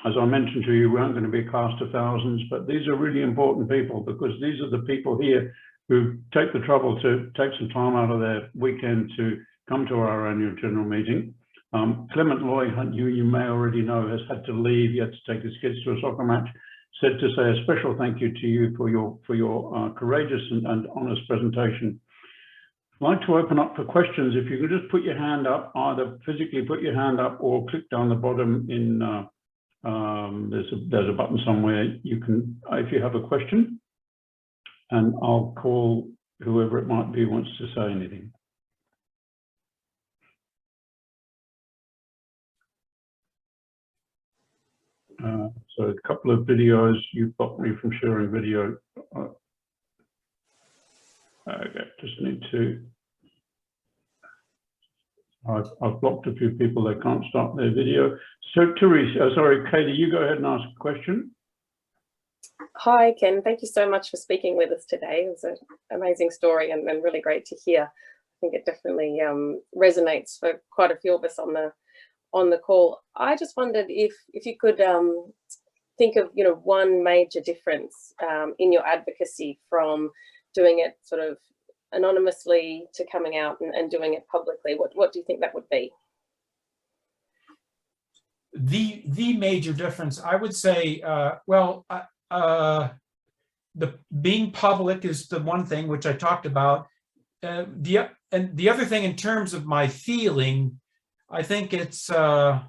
as I mentioned to you, we aren't going to be a cast of thousands, but these are really important people, because these are the people here who take the trouble to take some time out of their weekend to come to our annual general meeting. Clement Loy, you may already know, has had to leave. He had to take his kids to a soccer match. Said to say a special thank you to you for your courageous and honest presentation. I'd like to open up for questions. If you could just put your hand up, either physically put your hand up or click down the bottom in, there's a button somewhere. You can, if you have a question, and I'll call whoever it might be who wants to say anything. So a couple of videos, you've blocked me from sharing video. Okay, just need to, I've blocked a few people, they can't start their video. So Teresa, sorry, Katie, you go ahead and ask a question. Hi, Ken. Thank you so much for speaking with us today. It was an amazing story and really great to hear. I think it definitely resonates for quite a few of us on the call. I just wondered if you could think of one major difference in your advocacy from doing it sort of anonymously to coming out and doing it publicly. What do you think that would be? The major difference, I would say, the being public is the one thing which I talked about. the other thing in terms of my feeling, I think it's an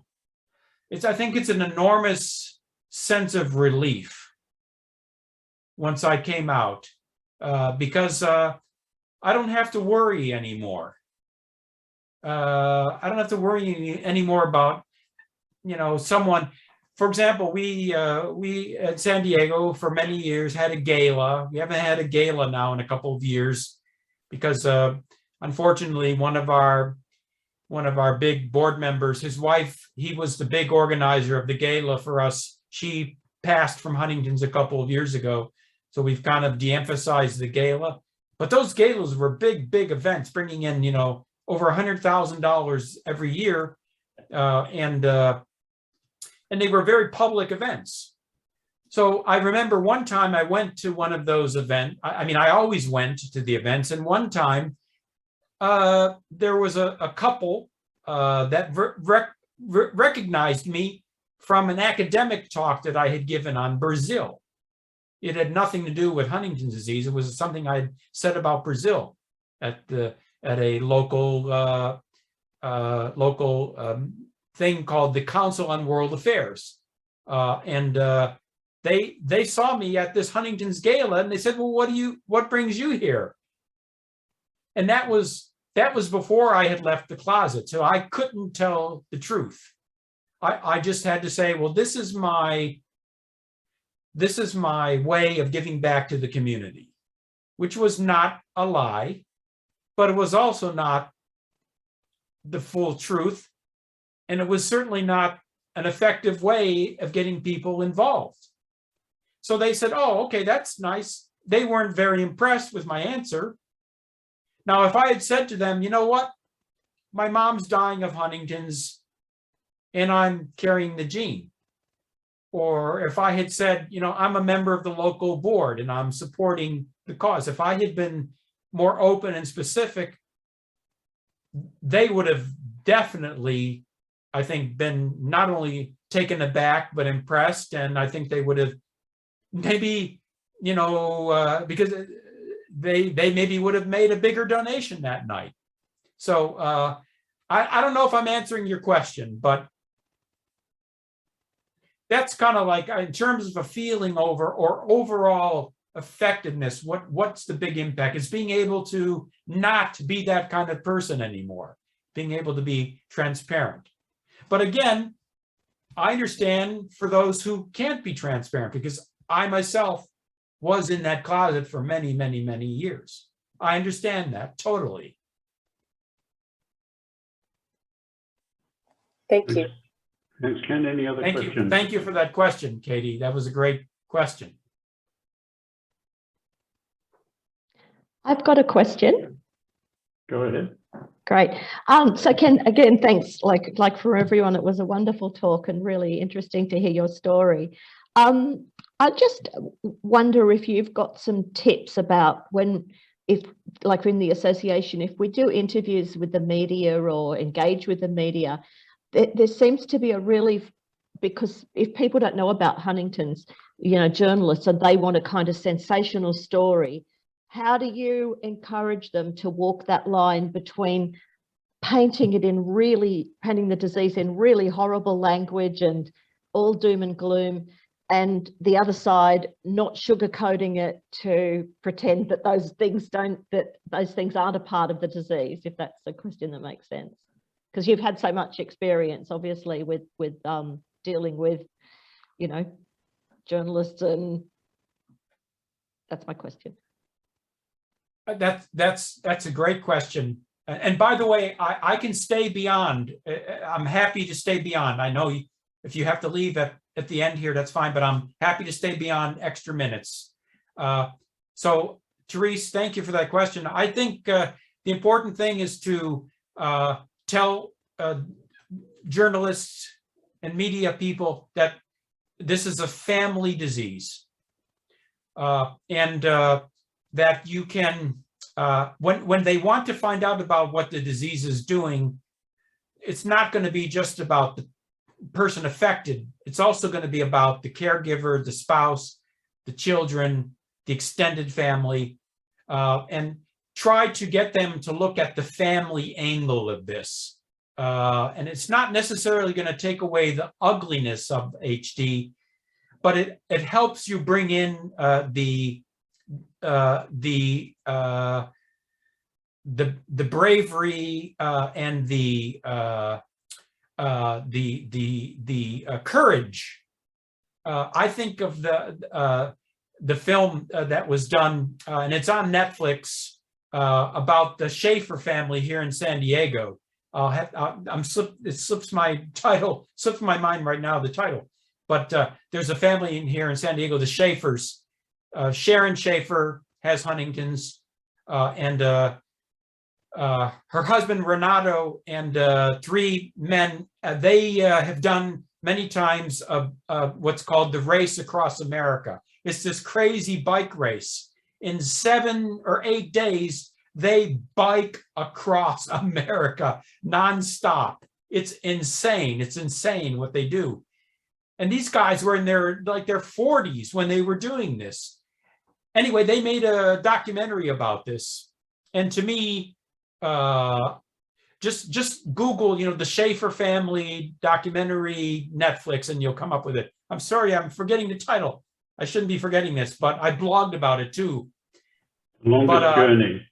enormous sense of relief once I came out, because I don't have to worry anymore. I don't have to worry anymore about, someone. For example, we at San Diego for many years had a gala. We haven't had a gala now in a couple of years because unfortunately one of our big board members, his wife, he was the big organizer of the gala for us. She passed from Huntington's a couple of years ago. So we've kind of de-emphasized the gala. But those galas were big events, bringing in, over $100,000 every year. And they were very public events. So I remember one time I went to one of those events. I always went to the events. And one time there was a couple that recognized me from an academic talk that I had given on Brazil. It had nothing to do with Huntington's disease. It was something I had said about Brazil at a local thing called the Council on World Affairs, and they saw me at this Huntington's gala, and they said, "Well, what brings you here?" And that was before I had left the closet, so I couldn't tell the truth. I just had to say, "Well, this is my way of giving back to the community," which was not a lie, but it was also not the full truth. And it was certainly not an effective way of getting people involved. So they said, "Oh, okay, that's nice." They weren't very impressed with my answer. Now, if I had said to them, "You know what? My mom's dying of Huntington's and I'm carrying the gene." Or if I had said, "I'm a member of the local board and I'm supporting the cause." If I had been more open and specific, they would have definitely, I think, been not only taken aback, but impressed. And I think they would have maybe, because they maybe would have made a bigger donation that night. So I don't know if I'm answering your question, but that's kind of like in terms of a feeling or overall effectiveness, what's the big impact? It's being able to not be that kind of person anymore, being able to be transparent. But again, I understand for those who can't be transparent, because I myself was in that closet for many, many, many years. I understand that totally. Thank you. Thanks, Ken. Any other questions? Thank you for that question, Katie. That was a great question. I've got a question. Go ahead. Great. So Ken, again, thanks. Like for everyone, it was a wonderful talk and really interesting to hear your story. I just wonder if you've got some tips about if like in the association, if we do interviews with the media or engage with the media, there seems to be because if people don't know about Huntington's, journalists, and they want a kind of sensational story, how do you encourage them to walk that line between painting the disease in really horrible language and all doom and gloom, and the other side not sugarcoating it to pretend that those things aren't a part of the disease, if that's a question that makes sense? Because you've had so much experience, obviously, with dealing with, journalists, and that's my question. That's a great question. And by the way, I can stay beyond. I'm happy to stay beyond. I know if you have to leave at the end here, that's fine, but I'm happy to stay beyond extra minutes. So Therese, thank you for that question. I think the important thing is to tell journalists and media people that this is a family disease, and that you can, when they want to find out about what the disease is doing, it's not going to be just about the person affected. It's also going to be about the caregiver, the spouse, the children, the extended family, and tried to get them to look at the family angle of this. And it's not necessarily going to take away the ugliness of HD, but it helps you bring in the bravery and the courage. I think of the film that was done, and it's on Netflix, about the Schaefer family here in San Diego. It slips my mind right now, the title. But there's a family in here in San Diego, the Schaefers. Sharon Schaefer has Huntington's, and her husband Renato and 3 men. They have done many times what's called the Race Across America. It's this crazy bike race. In 7 or 8 days, they bike across America nonstop. It's insane. It's insane what they do. And these guys were in their 40s when they were doing this. Anyway, they made a documentary about this. And to me, just Google, the Schaefer family documentary Netflix, and you'll come up with it. I'm sorry, I'm forgetting the title. I shouldn't be forgetting this, but I blogged about it too. Longest Journey.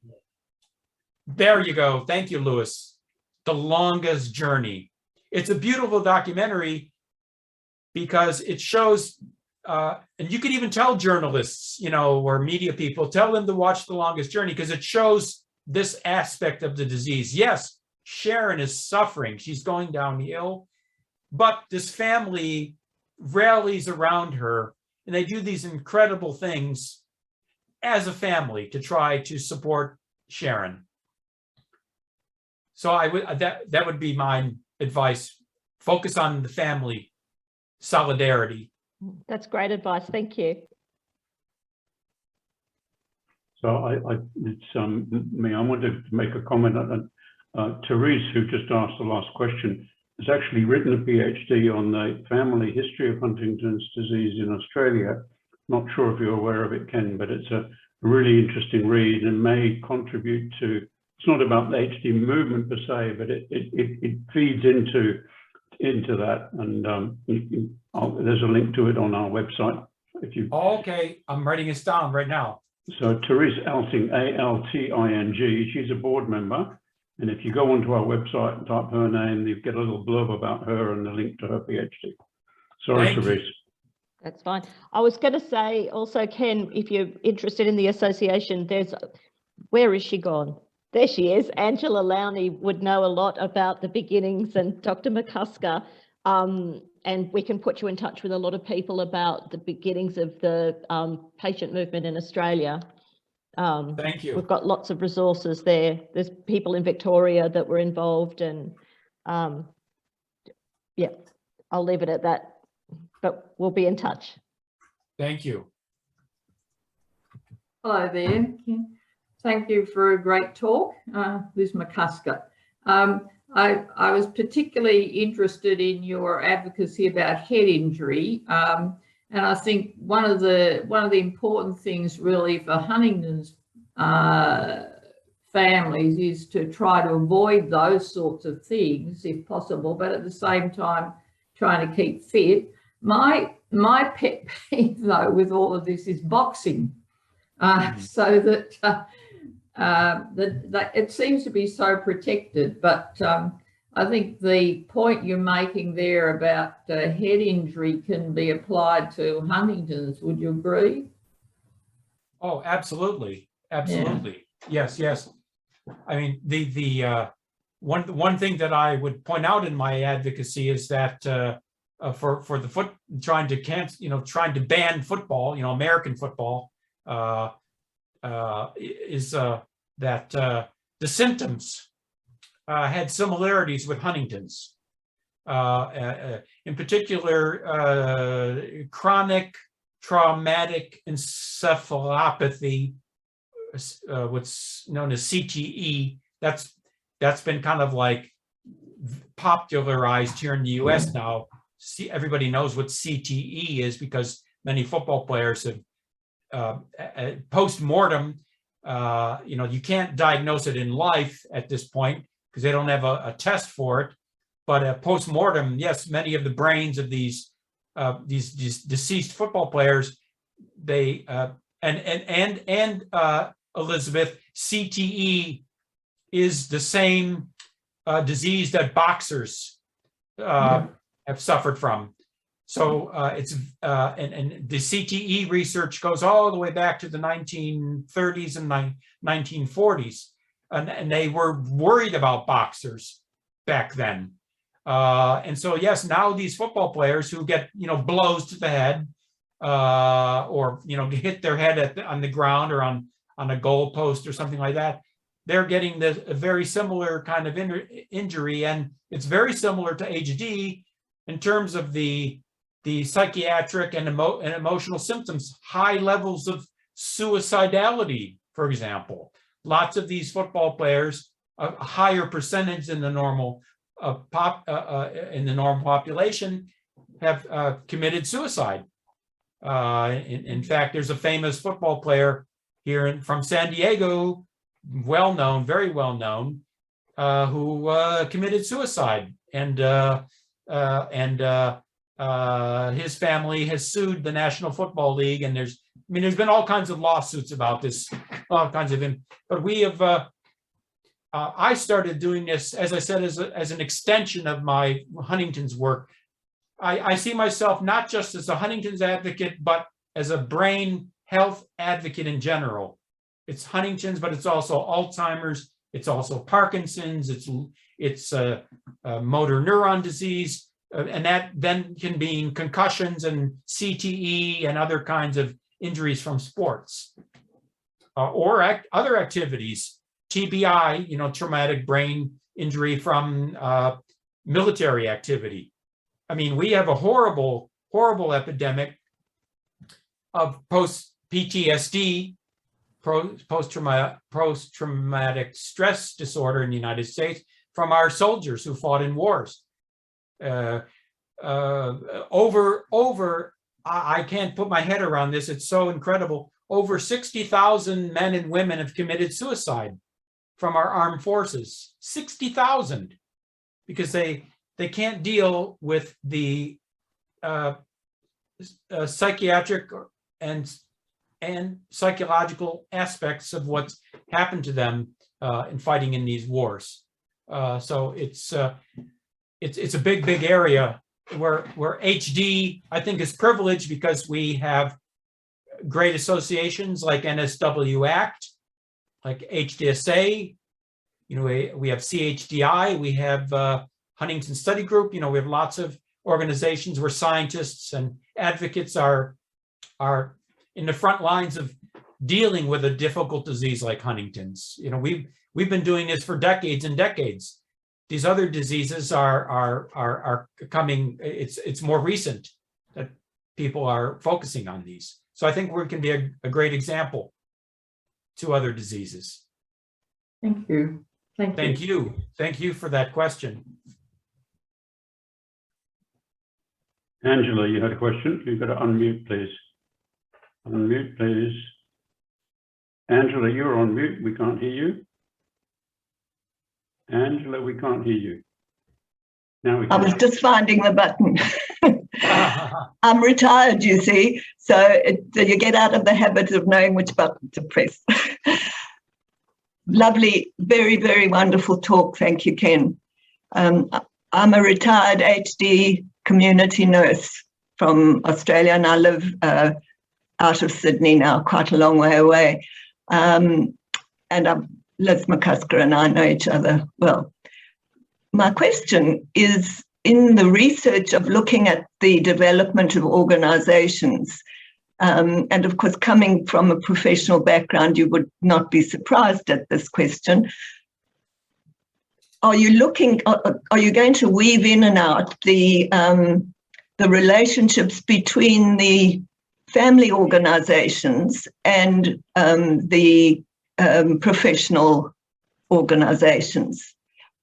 There you go. Thank you, Louis. The Longest Journey. It's a beautiful documentary because it shows, and you could even tell journalists, or media people, tell them to watch The Longest Journey because it shows this aspect of the disease. Yes, Sharon is suffering. She's going downhill, but this family rallies around her and they do these incredible things as a family to try to support Sharon. So that would be my advice. Focus on the family solidarity. That's great advice. Thank you. So it's me. I wanted to make a comment. Therese, who just asked the last question, has actually written a PhD on the family history of Huntington's disease in Australia. Not sure if you're aware of it, Ken, but it's a really interesting read and may contribute to. It's not about the HD movement per se, but it feeds into that, and there's a link to it on our website. If you. Okay, I'm writing this down right now. So Therese Alting, A-L-T-I-N-G, she's a board member. And if you go onto our website and type her name, you get a little blurb about her and a link to her PhD. Sorry, Therese. That's fine. I was going to say also, Ken, if you're interested in the association, where is she gone? There she is. Angela Lowney would know a lot about the beginnings, and Dr. McCusker. And we can put you in touch with a lot of people about the beginnings of the patient movement in Australia. Thank you. We've got lots of resources there. There's people in Victoria that were involved, and yeah, I'll leave it at that, but we'll be in touch. Thank you. Hello there. Thank you for a great talk, Liz McCusker. I was particularly interested in your advocacy about head injury. And I think one of the important things really for Huntington's families is to try to avoid those sorts of things if possible, but at the same time trying to keep fit. My pet peeve though with all of this is boxing, so that that it seems to be so protected, but I think the point you're making there about head injury can be applied to Huntington's. Would you agree? Oh, absolutely. Absolutely. Yeah. Yes. I mean, the one thing that I would point out in my advocacy is that for the trying to ban football, American football, is that the symptoms had similarities with Huntington's. In particular, chronic traumatic encephalopathy, what's known as CTE. That's been kind of like popularized here in the U.S. now. Everybody knows what CTE is because many football players have post-mortem You can't diagnose it in life at this point because they don't have a test for it. But post-mortem, yes, many of the brains of these deceased football players, they and Elizabeth, CTE is the same disease that boxers have suffered from. So and the CTE research goes all the way back to the 1930s and 1940s, and they were worried about boxers back then. And so yes, now these football players who get blows to the head, or hit their head on the ground or on a goal post or something like that, they're getting a very similar kind of injury, and it's very similar to HD in terms of the psychiatric and emotional symptoms, high levels of suicidality, for example. Lots of these football players, a higher percentage than the normal in the normal population, have committed suicide. In fact, there's a famous football player here from San Diego, well known, very well known, who committed suicide, and his family has sued the National Football League, and there's been all kinds of lawsuits about this, all kinds of but we have. I started doing this, as I said, as an extension of my Huntington's work. I see myself not just as a Huntington's advocate, but as a brain health advocate in general. It's Huntington's, but it's also Alzheimer's. It's also Parkinson's. It's motor neuron disease, and that then can mean concussions and CTE and other kinds of injuries from sports, or other activities. TBI, traumatic brain injury from military activity. We have a horrible, horrible epidemic of post-PTSD, post-traumatic stress disorder in the United States from our soldiers who fought in wars. I can't put my head around this. It's so incredible. Over 60,000 men and women have committed suicide from our armed forces. 60,000, because they can't deal with the psychiatric and psychological aspects of what's happened to them in fighting in these wars. So it's a big, big area where HD, I think, is privileged because we have great associations like NSW Act, like HDSA, we have CHDI, we have Huntington Study Group, we have lots of organizations where scientists and advocates are in the front lines of dealing with a difficult disease like Huntington's. We've been doing this for decades and decades. These other diseases are coming, it's more recent that people are focusing on these. So I think we can be a great example to other diseases. Thank you. Thank you. Thank you for that question. Angela, you had a question? You've got to unmute, please. Unmute, please. Angela, you're on mute. We can't hear you. Angela, we can't hear you. Now we can. I was just finding the button. I'm retired, you see, so you get out of the habit of knowing which button to press. Lovely, very, very wonderful talk. Thank you, Ken. I'm a retired HD community nurse from Australia, and I live out of Sydney now, quite a long way away. And Liz McCusker and I know each other well. My question is, in the research of looking at the development of organizations, and of course, coming from a professional background, you would not be surprised at this question. Are you going to weave in and out the relationships between the family organizations and the professional organizations?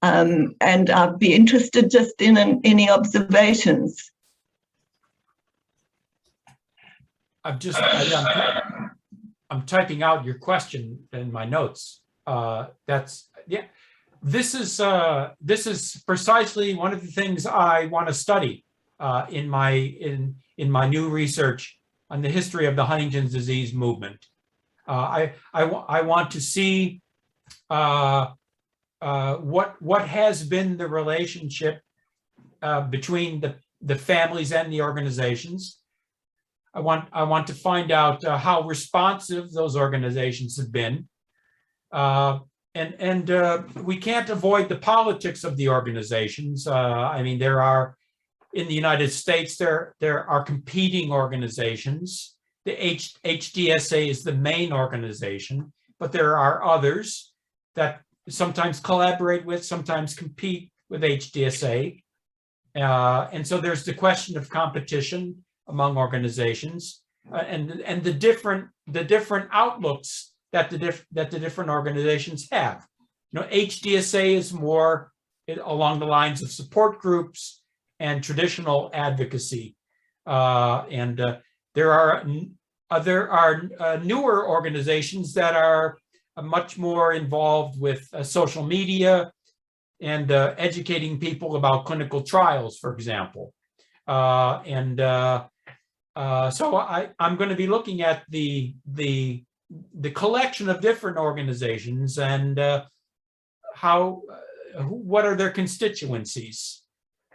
And I'd be interested just in any observations. I'm I'm typing out your question in my notes. Yeah. This is precisely one of the things I want to study in my new research on the history of the Huntington's disease movement. I want to see what has been the relationship between the families and the organizations. I want to find out how responsive those organizations have been. And we can't avoid the politics of the organizations. I mean, there are, in the United States, there are competing organizations. The HDSA is the main organization, but there are others that sometimes collaborate with, sometimes compete with HDSA. And so there's the question of competition among organizations and the different outlooks that the different organizations have. You know, HDSA is more along the lines of support groups and traditional advocacy, and there are newer organizations that are much more involved with social media and educating people about clinical trials, for example. So I'm going to be looking at the collection of different organizations and what are their constituencies.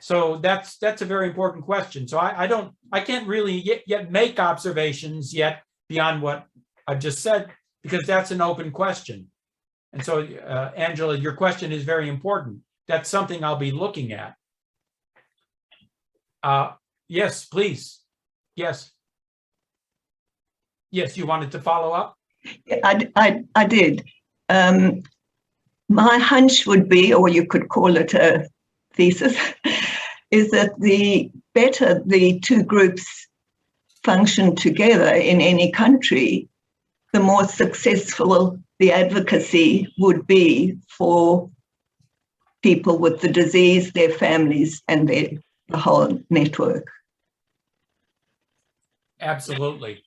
So that's a very important question. So I can't really yet make observations yet beyond what I've just said, because that's an open question. And so, Angela, your question is very important. That's something I'll be looking at. Yes, please. Yes. Yes, you wanted to follow up? I did. My hunch would be, or you could call it a thesis, is that the better the two groups function together in any country, the more successful the advocacy would be for people with the disease, their families, and the whole network. Absolutely.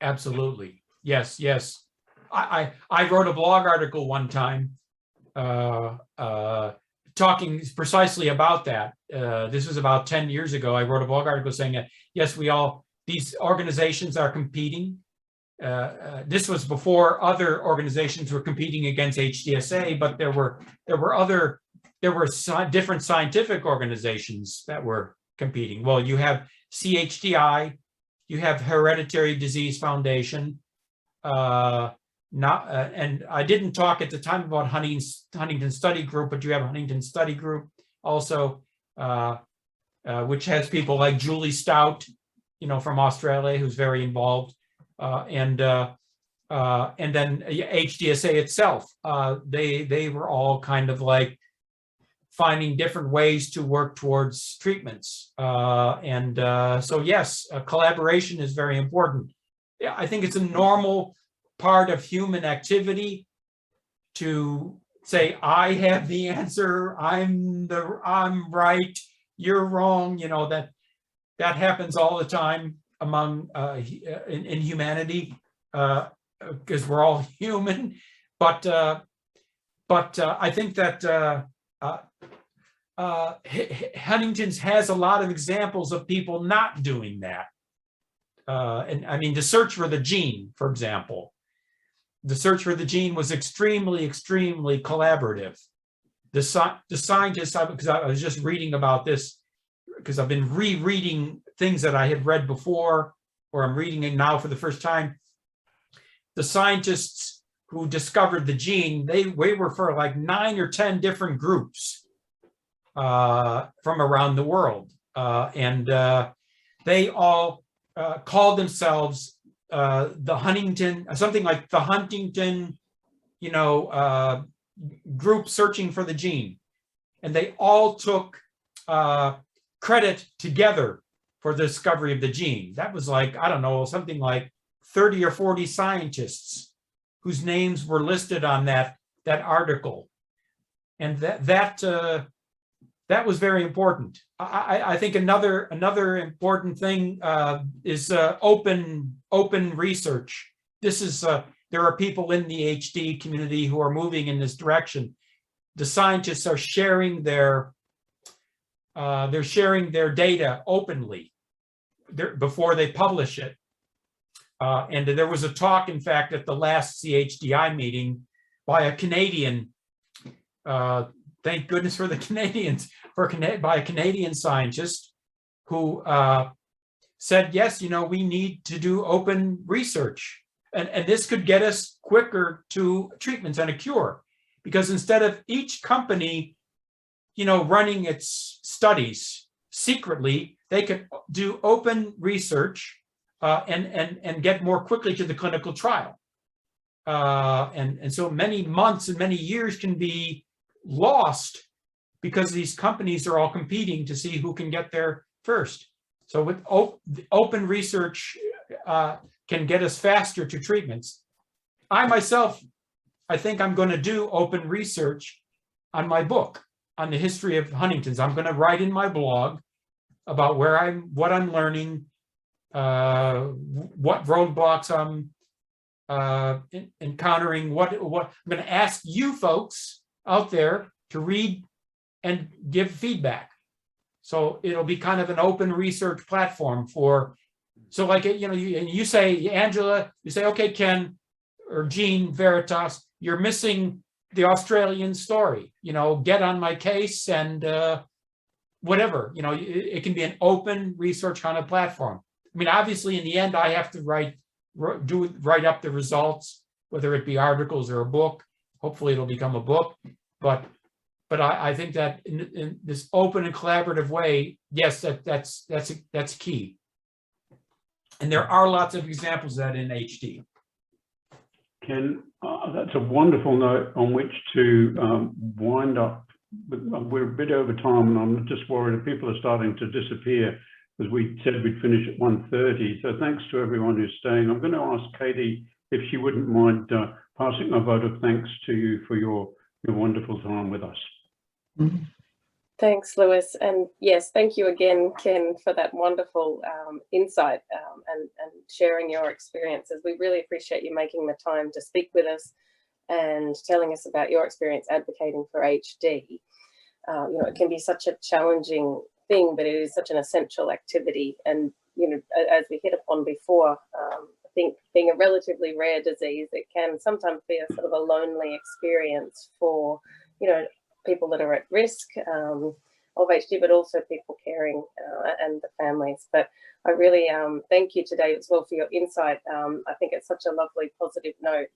Absolutely. Yes, yes. I wrote a blog article one time talking precisely about that. This was about 10 years ago. I wrote a blog article saying that, yes, these organizations are competing. This was before other organizations were competing against HDSA, but there were different scientific organizations that were competing. Well, you have CHDI, you have Hereditary Disease Foundation, and I didn't talk at the time about Huntington Study Group, but you have Huntington Study Group also, which has people like Julie Stout, from Australia, who's very involved, and then HDSA itself. They were all kind of like finding different ways to work towards treatments, so yes, collaboration is very important. Yeah, I think it's a normal part of human activity to say, I have the answer, I'm right, you're wrong. That happens all the time among in humanity, because we're all human. But I think that Huntington's has a lot of examples of people not doing that. And I mean, the search for the gene, for example, the search for the gene was extremely, extremely collaborative. The scientists, because I was just reading about this, because I've been rereading things that I had read before, or I'm reading it now for the first time. The scientists who discovered the gene, they were for like 9 or 10 different groups from around the world. And they all called themselves the Huntington, something like the Huntington, group searching for the gene. And they all took credit together for the discovery of the gene. That was like, I don't know, something like 30 or 40 scientists whose names were listed on that article. And that that was very important. I think another important thing is open research. This is there are people in the HD community who are moving in this direction. The scientists are sharing their data openly before they publish it. And there was a talk, in fact, at the last CHDI meeting by a Canadian. Thank goodness for the Canadians, by a Canadian scientist who said, yes, we need to do open research. And this could get us quicker to treatments and a cure. Because instead of each company, running its studies secretly, they could do open research and get more quickly to the clinical trial. And so many months and many years can be lost because these companies are all competing to see who can get there first. So with open research can get us faster to treatments. I myself, I think I'm going to do open research on my book on the history of Huntington's. I'm going to write in my blog about what I'm learning, what roadblocks I'm encountering, what I'm going to ask you folks out there to read and give feedback. So it'll be kind of an open research platform so like, you say, Angela, you say, okay, Ken or Gene Veritas, you're missing the Australian story, get on my case and whatever, it can be an open research kind of platform. I mean, obviously in the end, I have to write up the results, whether it be articles or a book. Hopefully it'll become a book, but I think that in this open and collaborative way, yes, that's key. And there are lots of examples of that in HD. Ken, that's a wonderful note on which to wind up. We're a bit over time, and I'm just worried that people are starting to disappear, because we said we'd finish at 1:30. So thanks to everyone who's staying. I'm going to ask Katie if she wouldn't mind passing a vote of thanks to you for your wonderful time with us. Mm-hmm. Thanks, Lewis. And yes, thank you again, Ken, for that wonderful insight and sharing your experiences. We really appreciate you making the time to speak with us and telling us about your experience advocating for HD. It can be such a challenging thing, but it is such an essential activity. And, as we hit upon before, I think being a relatively rare disease, it can sometimes be a sort of a lonely experience for, people that are at risk of HD, but also people caring and the families. But I really thank you today as well for your insight. I think it's such a lovely positive note.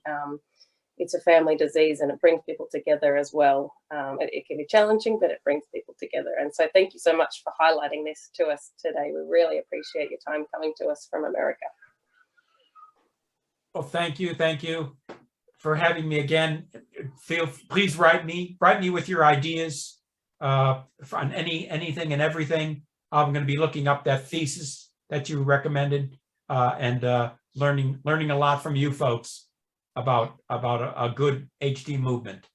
It's a family disease and it brings people together as well. It can be challenging, but it brings people together. And so thank you so much for highlighting this to us today. We really appreciate your time coming to us from America. Well, thank you for having me again. Please write me with your ideas on anything and everything. I'm going to be looking up that thesis that you recommended and learning a lot from you folks about a good HD movement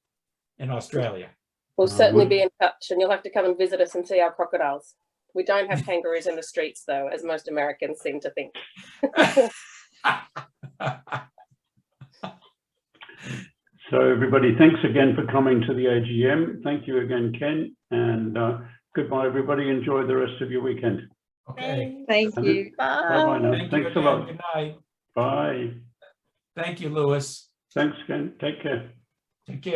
in Australia. We'll certainly be in touch, and you'll have to come and visit us and see our crocodiles. We don't have kangaroos in the streets, though, as most Americans seem to think. So everybody, thanks again for coming to the AGM. Thank you again, Ken, and goodbye, everybody. Enjoy the rest of your weekend. Okay. Thank you. Bye-bye now. Thank Thanks you a lot. again. Good night. Bye. Thank you, Lewis. Thanks, Ken. Take care. Take care.